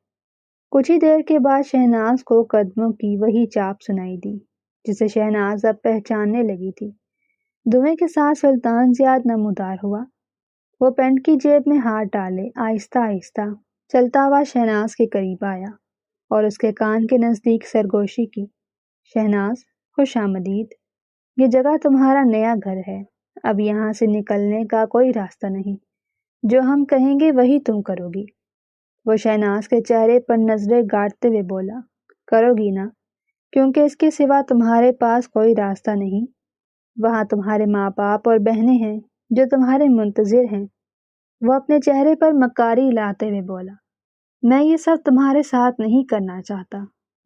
کچھ ہی دیر کے بعد شہناز کو قدموں کی وہی چاپ سنائی دی جسے شہناز اب پہچاننے لگی تھی۔ دھویں کے ساتھ سلطان ضیاء نمودار ہوا۔ وہ پینٹ کی جیب میں ہاتھ ڈالے آہستہ آہستہ چلتا ہوا شہناز کے قریب آیا اور اس کے کان کے نزدیک سرگوشی کی، شہناز خوش آمدید، یہ جگہ تمہارا نیا گھر ہے، اب یہاں سے نکلنے کا کوئی راستہ نہیں، جو ہم کہیں گے وہی تم کرو گی۔ وہ شہناز کے چہرے پر نظریں گاڑتے ہوئے بولا، کرو گی نا، کیونکہ اس کے سوا تمہارے پاس کوئی راستہ نہیں۔ وہاں تمہارے ماں باپ اور بہنیں ہیں جو تمہارے منتظر ہیں۔ وہ اپنے چہرے پر مکاری لاتے ہوئے بولا، میں یہ سب تمہارے ساتھ نہیں کرنا چاہتا،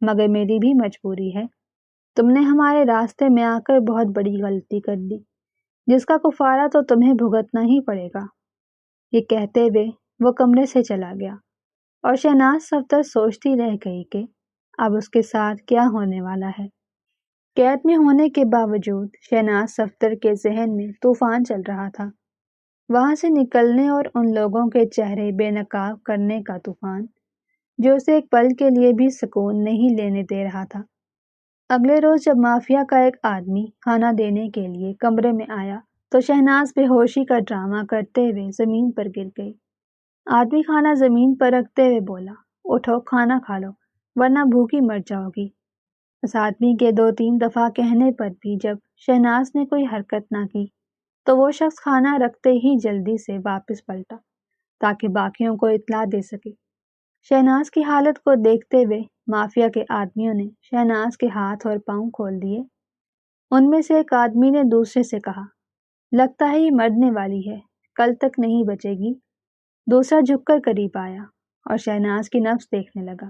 مگر میری بھی مجبوری ہے۔ تم نے ہمارے راستے میں آ کر بہت بڑی غلطی کر لی، جس کا کفارہ تو تمہیں بھگتنا ہی پڑے گا۔ یہ کہتے ہوئے وہ کمرے سے چلا گیا اور شہناز صفدر سوچتی رہ گئی کہ اب اس کے ساتھ کیا ہونے والا ہے۔ قید میں ہونے کے باوجود شہناز صفدر کے ذہن میں طوفان چل رہا تھا، وہاں سے نکلنے اور ان لوگوں کے چہرے بے نقاب کرنے کا طوفان جو اسے ایک پل کے لیے بھی سکون نہیں لینے دے رہا تھا۔ اگلے روز جب مافیا کا ایک آدمی کھانا دینے کے لیے کمرے میں آیا تو شہناز بے ہوشی کا ڈرامہ کرتے ہوئے زمین پر گر گئی۔ آدمی کھانا زمین پر رکھتے ہوئے بولا، اٹھو کھانا کھا لو ورنہ بھوکی مر جاؤ گی۔ اس آدمی کے 2-3 دفعہ کہنے پر بھی جب شہناز نے کوئی حرکت نہ کی تو وہ شخص کھانا رکھتے ہی جلدی سے واپس پلٹا تاکہ باقیوں کو اطلاع دے سکے۔ شہناز کی حالت کو دیکھتے ہوئے مافیا کے آدمیوں نے شہناز کے ہاتھ اور پاؤں کھول دیے۔ ان میں سے ایک آدمی نے دوسرے سے کہا، لگتا ہے یہ مرنے والی ہے، کل تک نہیں بچے گی۔ دوسرا جھک کر قریب آیا اور شہناز کی نبض دیکھنے لگا۔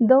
2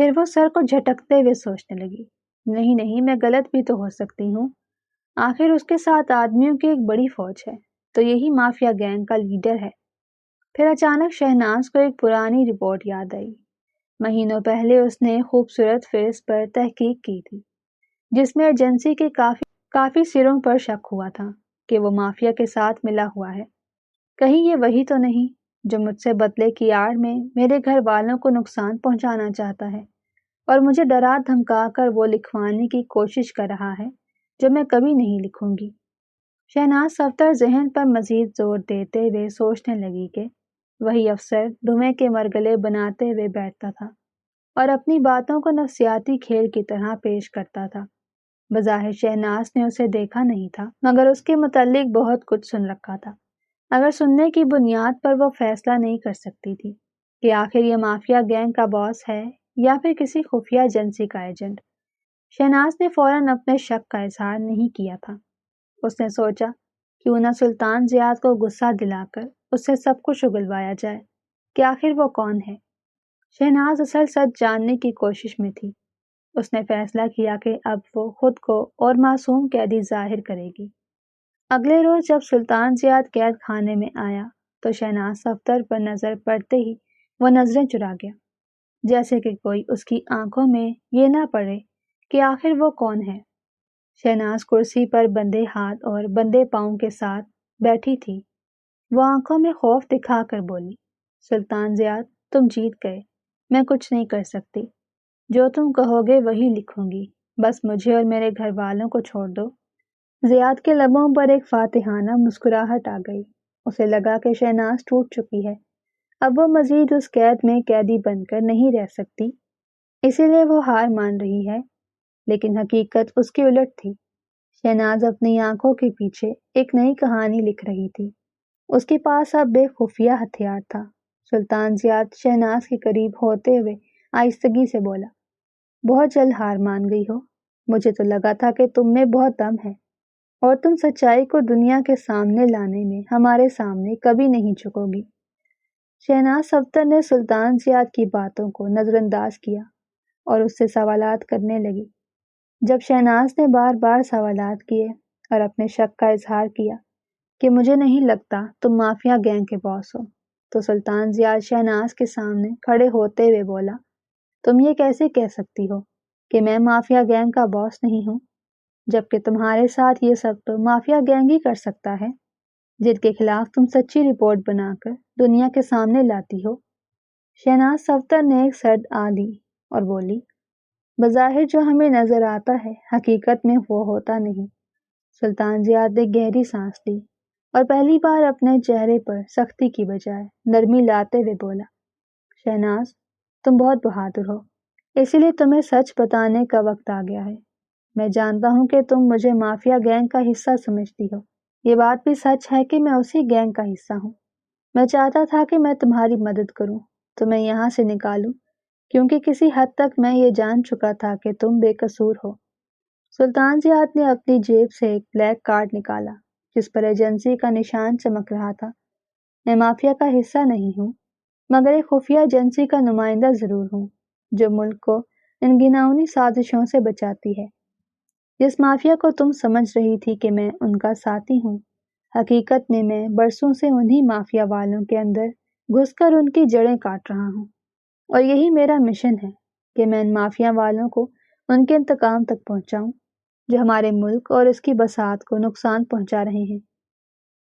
پھر وہ سر کو جھٹکتے ہوئے سوچنے لگی، نہیں نہیں، میں غلط بھی تو ہو سکتی ہوں، آخر اس کے ساتھ آدمیوں کی ایک بڑی فوج ہے، تو یہی مافیا گینگ کا لیڈر ہے۔ پھر اچانک شہناز کو ایک پرانی رپورٹ یاد آئی۔ مہینوں پہلے اس نے خوبصورت فیس پر تحقیق کی تھی، جس میں ایجنسی کے کافی سروں پر شک ہوا تھا کہ وہ مافیا کے ساتھ ملا ہوا ہے۔ کہیں یہ وہی تو نہیں جو مجھ سے بدلے کی آڑ میں میرے گھر والوں کو نقصان پہنچانا چاہتا ہے اور مجھے ڈرا دھمکا کر وہ لکھوانے کی کوشش کر رہا ہے جو میں کبھی نہیں لکھوں گی۔ شہناز صفدر ذہن پر مزید زور دیتے ہوئے سوچنے لگی کہ وہی افسر دھویں کے مرگلے بناتے ہوئے بیٹھتا تھا اور اپنی باتوں کو نفسیاتی کھیل کی طرح پیش کرتا تھا۔ بظاہر شہناز نے اسے دیکھا نہیں تھا، مگر اس کے متعلق بہت کچھ سن رکھا تھا، اگر سننے کی بنیاد پر وہ فیصلہ نہیں کر سکتی تھی کہ آخر یہ مافیا گینگ کا باس ہے یا پھر کسی خفیہ ایجنسی کا ایجنٹ۔ شہناز نے فوراً اپنے شک کا اظہار نہیں کیا تھا۔ اس نے سوچا کیوں نہ سلطان زیاد کو غصہ دلا کر اس سے سب کچھ اگلوایا جائے کہ آخر وہ کون ہے۔ شہناز اصل سچ جاننے کی کوشش میں تھی۔ اس نے فیصلہ کیا کہ اب وہ خود کو اور معصوم قیدی ظاہر کرے گی۔ اگلے روز جب سلطان زیاد قید خانے میں آیا تو شہناز صفدر پر نظر پڑتے ہی وہ نظریں چرا گیا، جیسے کہ کوئی اس کی آنکھوں میں یہ نہ پڑے کہ آخر وہ کون ہے۔ شہناز کرسی پر بندھے ہاتھ اور بندھے پاؤں کے ساتھ بیٹھی تھی۔ وہ آنکھوں میں خوف دکھا کر بولی، سلطان زیاد، تم جیت گئے، میں کچھ نہیں کر سکتی، جو تم کہو گے وہی لکھوں گی، بس مجھے اور میرے گھر والوں کو چھوڑ دو۔ زیاد کے لبوں پر ایک فاتحانہ مسکراہٹ آ گئی۔ اسے لگا کہ شہناز ٹوٹ چکی ہے، اب وہ مزید اس قید میں قیدی بن کر نہیں رہ سکتی، اسی لیے وہ ہار مان رہی ہے، لیکن حقیقت اس کی الٹ تھی۔ شہناز اپنی آنکھوں کے پیچھے ایک نئی کہانی لکھ رہی تھی۔ اس کے پاس اب ایک خفیہ ہتھیار تھا۔ سلطان زیاد شہناز کے قریب ہوتے ہوئے آہستگی سے بولا، بہت جلد ہار مان گئی ہو، مجھے تو لگا تھا کہ تم میں بہت دم ہے اور تم سچائی کو دنیا کے سامنے لانے میں ہمارے سامنے کبھی نہیں جھکو گی۔ شہناز صفدر نے سلطان زیاد کی باتوں کو نظر انداز کیا اور اس سے سوالات کرنے لگی۔ جب شہناز نے بار بار سوالات کیے اور اپنے شک کا اظہار کیا کہ مجھے نہیں لگتا تم مافیا گینگ کے باس ہو، تو سلطان زیاد شہناز کے سامنے کھڑے ہوتے ہوئے بولا، تم یہ کیسے کہہ سکتی ہو کہ میں مافیا گینگ کا باس نہیں ہوں، جبکہ تمہارے ساتھ یہ سب تو مافیا گینگ ہی کر سکتا ہے، جن کے خلاف تم سچی رپورٹ بنا کر دنیا کے سامنے لاتی ہو۔ شہناز صفدر نے ایک سرد آہ لی اور بولی، بظاہر جو ہمیں نظر آتا ہے حقیقت میں وہ ہوتا نہیں۔ سلطان زیاد نے گہری سانس لی اور پہلی بار اپنے چہرے پر سختی کی بجائے نرمی لاتے ہوئے بولا، شہناز، تم بہت بہادر ہو، اسی لیے تمہیں سچ بتانے کا وقت آ گیا ہے۔ میں جانتا ہوں کہ تم مجھے مافیا گینگ کا حصہ سمجھتی ہو، یہ بات بھی سچ ہے کہ میں اسی گینگ کا حصہ ہوں۔ میں چاہتا تھا کہ میں تمہاری مدد کروں، تمہیں یہاں سے نکالوں، کیونکہ کسی حد تک میں یہ جان چکا تھا کہ تم بے قصور ہو۔ سلطان زیاد نے اپنی جیب سے ایک بلیک کارڈ نکالا جس پر ایجنسی کا نشان چمک رہا تھا۔ میں مافیا کا حصہ نہیں ہوں، مگر ایک خفیہ ایجنسی کا نمائندہ ضرور ہوں جو ملک کو ان گھناؤنی سازشوں سے بچاتی ہے۔ جس مافیا کو تم سمجھ رہی تھی کہ میں ان کا ساتھی ہوں، حقیقت میں برسوں سے انہی مافیا والوں کے اندر گھس کر ان کی جڑیں کاٹ رہا ہوں، اور یہی میرا مشن ہے کہ میں ان مافیا والوں کو ان کے انتقام تک پہنچاؤں جو ہمارے ملک اور اس کی بساط کو نقصان پہنچا رہے ہیں۔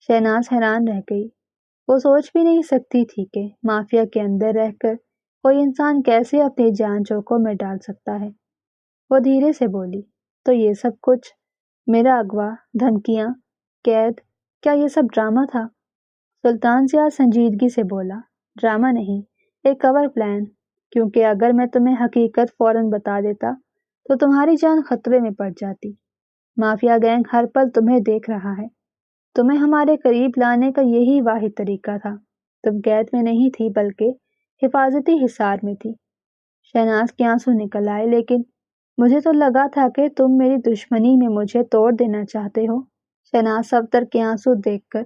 شہناز حیران رہ گئی۔ وہ سوچ بھی نہیں سکتی تھی کہ مافیا کے اندر رہ کر کوئی انسان کیسے اپنی جان جوکھوں میں ڈال سکتا ہے۔ وہ دھیرے سے بولی، تو یہ سب کچھ، میرا اغوا، دھمکیاں، قید، کیا یہ سب ڈرامہ تھا؟ سلطان زیاد سنجیدگی سے بولا، ڈرامہ نہیں، ایک کور پلان، کیونکہ اگر میں تمہیں حقیقت فوراً بتا دیتا تو تمہاری جان خطرے میں پڑ جاتی۔ مافیا گینگ ہر پل تمہیں دیکھ رہا ہے، تمہیں ہمارے قریب لانے کا یہی واحد طریقہ تھا۔ تم قید میں نہیں تھی بلکہ حفاظتی حصار میں تھی۔ شہناز کے آنسو نکل آئے، لیکن مجھے تو لگا تھا کہ تم میری دشمنی میں مجھے توڑ دینا چاہتے ہو۔ شہناز صفدر کے آنسو دیکھ کر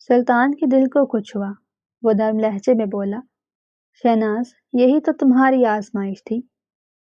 سلطان کے دل کو کچھ ہوا۔ وہ نرم لہجے میں بولا، شہناز، یہی تو تمہاری آزمائش تھی،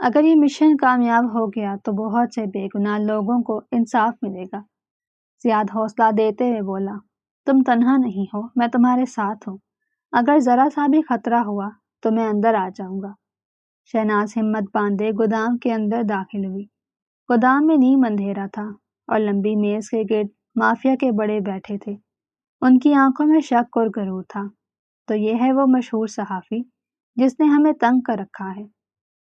اگر یہ مشن کامیاب ہو گیا تو بہت سے بے گناہ لوگوں کو انصاف ملے گا۔ زیاد حوصلہ دیتے ہوئے بولا، تم تنہا نہیں ہو، میں تمہارے ساتھ ہوں۔ اگر ذرا سا بھی خطرہ ہوا تو میں اندر آ جاؤں گا۔ شہناز ہمت باندھے گودام کے اندر داخل ہوئی۔ گودام میں نیم اندھیرا تھا اور لمبی میز کے گرد مافیا کے بڑے بیٹھے تھے۔ ان کی آنکھوں میں شک اور غرور تھا۔ تو یہ ہے وہ مشہور صحافی جس نے ہمیں تنگ کر رکھا ہے،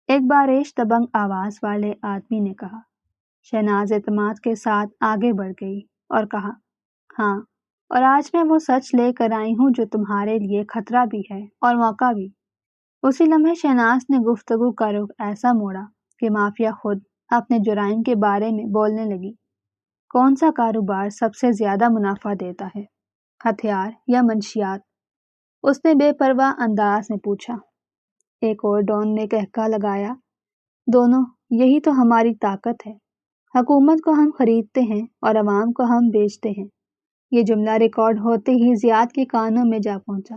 ایک باریش دبنگ آواز والے آدمی نے کہا۔ شہناز اعتماد کے ساتھ آگے بڑھ گئی اور کہا، ہاں، اور آج میں وہ سچ لے کر آئی ہوں جو تمہارے لیے خطرہ بھی ہے اور موقع بھی۔ اسی لمحے شہناز نے گفتگو کا رخ ایسا موڑا کہ مافیا خود اپنے جرائم کے بارے میں بولنے لگی۔ کون سا کاروبار سب سے زیادہ منافع دیتا ہے، ہتھیار یا منشیات؟ اس نے بے پرواہ انداز میں پوچھا۔ ایک اور ڈون نے کہکا لگایا، دونوں، یہی تو ہماری طاقت ہے۔ حکومت کو ہم خریدتے ہیں اور عوام کو ہم بیچتے ہیں۔ یہ جملہ ریکارڈ ہوتے ہی زیاد کے کانوں میں جا پہنچا۔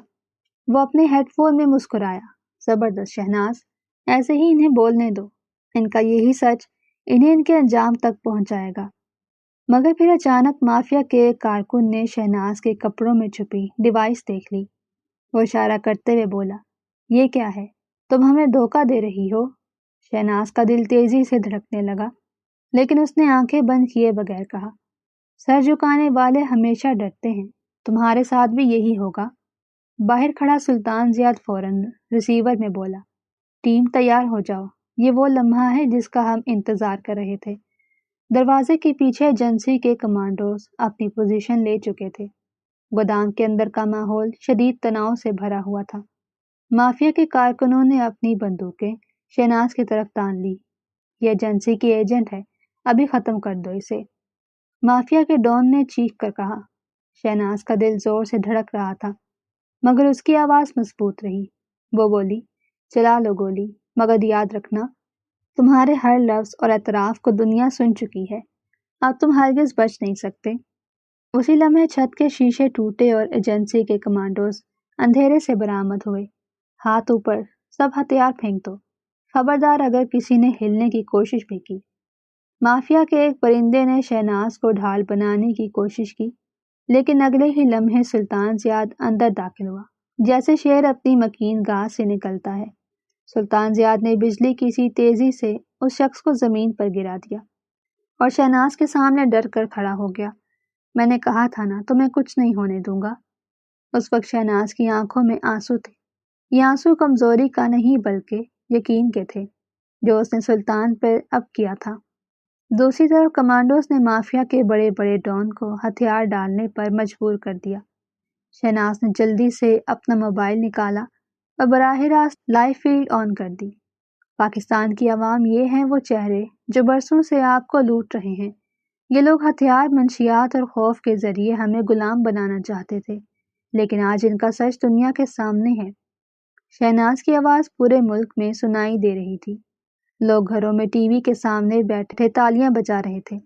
وہ اپنے ہیڈ فون میں مسکرایا، زبردست شہناز، ایسے ہی انہیں بولنے دو، ان کا یہی سچ انہیں ان کے انجام تک پہنچائے گا۔ مگر پھر اچانک مافیا کے ایک کارکن نے شہناز کے کپڑوں میں چھپی ڈیوائس دیکھ لی۔ وہ اشارہ کرتے ہوئے بولا، یہ کیا ہے؟ تم ہمیں دھوکہ دے رہی ہو؟ شہناز کا دل تیزی سے دھڑکنے لگا، لیکن اس نے آنکھیں بند کیے بغیر کہا، سر جھکانے والے ہمیشہ ڈرتے ہیں، تمہارے ساتھ بھی یہی ہوگا۔ باہر کھڑا سلطان زیاد فوراً ریسیور میں بولا، ٹیم تیار ہو جاؤ، یہ وہ لمحہ ہے جس کا ہم انتظار کر رہے تھے۔ دروازے کے پیچھے ایجنسی کے کمانڈوز اپنی پوزیشن لے چکے تھے۔ گودام کے اندر کا ماحول شدید تناؤ سے بھرا ہوا تھا۔ مافیا کے کارکنوں نے اپنی بندوقیں شہناز کی طرف تان لی۔ یہ ایجنسی کی ایجنٹ ہے، ابھی ختم کر دو اسے۔ مافیا کے ڈون نے چیخ کر کہا۔ شہناز کا دل زور سے دھڑک رہا تھا، مگر اس کی آواز مضبوط رہی۔ وہ بولی، چلا لو گولی، مگر یاد رکھنا، تمہارے ہر لفظ اور اعتراف کو دنیا سن چکی ہے، اب تم ہرگز بچ نہیں سکتے۔ اسی لمحے چھت کے شیشے ٹوٹے اور ایجنسی کے کمانڈوز اندھیرے سے برآمد ہوئے۔ ہاتھ اوپر، سب ہتھیار پھینک دو، خبردار اگر کسی نے ہلنے کی کوشش بھی کی۔ مافیا کے ایک پرندے نے شہناز کو ڈھال بنانے کی کوشش کی، لیکن اگلے ہی لمحے سلطان زیاد اندر داخل ہوا، جیسے شیر اپنی مکین گاہ سے نکلتا ہے۔ سلطان زیاد نے بجلی کی سی تیزی سے اس شخص کو زمین پر گرا دیا اور شہناز کے سامنے ڈر کر کھڑا ہو گیا۔ میں نے کہا تھا نا، تمہیں کچھ نہیں ہونے دوں گا۔ اس وقت شہناز کی آنکھوں میں آنسو تھے۔ یہ آنسو کمزوری کا نہیں بلکہ یقین کے تھے جو اس نے سلطان پر اب کیا تھا۔ دوسری طرف کمانڈوز نے مافیا کے بڑے بڑے ڈون کو ہتھیار ڈالنے پر مجبور کر دیا۔ شہناز نے جلدی سے اپنا موبائل نکالا اور براہ راست لائیو فیڈ آن کر دی۔ پاکستان کی عوام، یہ ہیں وہ چہرے جو برسوں سے آپ کو لوٹ رہے ہیں۔ یہ لوگ ہتھیار، منشیات اور خوف کے ذریعے ہمیں غلام بنانا چاہتے تھے، لیکن آج ان کا سچ دنیا کے سامنے ہے۔ شہناز کی آواز پورے ملک میں سنائی دے رہی تھی۔ لوگ گھروں میں ٹی وی کے سامنے بیٹھے تالیاں بجا رہے تھے،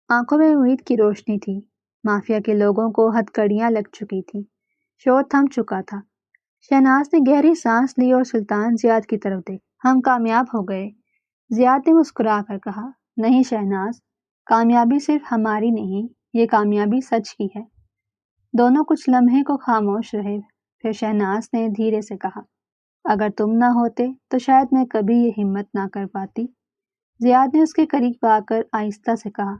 آنکھوں میں امید کی روشنی تھی۔ مافیا کے لوگوں کو ہتھکڑیاں لگ چکی تھیں، شور تھم چکا تھا۔ شہناز نے گہری سانس لی اور سلطان زیاد کی طرف دیکھا۔ ہم کامیاب ہو گئے، زیاد نے مسکرا کر کہا۔ نہیں شہناز، کامیابی صرف ہماری نہیں، یہ کامیابی سچ کی ہے۔ دونوں کچھ لمحے کو خاموش رہے، پھر شہناز نے دھیرے سے کہا، اگر تم نہ ہوتے تو شاید میں کبھی یہ ہمت نہ کر پاتی۔ زیاد نے اس کے قریب آ کر آہستہ سے کہا،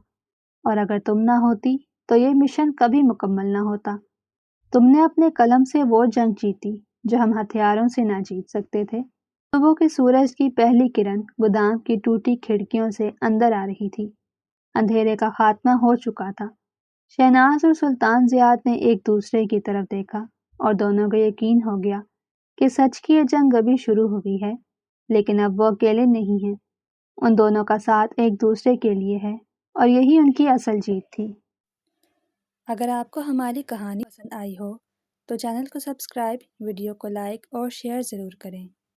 اور اگر تم نہ ہوتی تو یہ مشن کبھی مکمل نہ ہوتا۔ تم نے اپنے قلم سے وہ جنگ جیتی جو ہم ہتھیاروں سے نہ جیت سکتے تھے۔ صبح کے سورج کی پہلی کرن گودام کی ٹوٹی کھڑکیوں سے اندر آ رہی تھی۔ اندھیرے کا خاتمہ ہو چکا تھا۔ شہناز اور سلطان زیاد نے ایک دوسرے کی طرف دیکھا اور دونوں کو یقین ہو گیا کہ سچ کی یہ جنگ ابھی شروع ہوئی ہے، لیکن اب وہ اکیلے نہیں ہیں۔ ان دونوں کا ساتھ ایک دوسرے کے لیے ہے اور یہی ان کی اصل جیت تھی۔ اگر آپ کو ہماری کہانی پسند آئی ہو تو چینل کو سبسکرائب، ویڈیو کو لائک اور شیئر ضرور کریں۔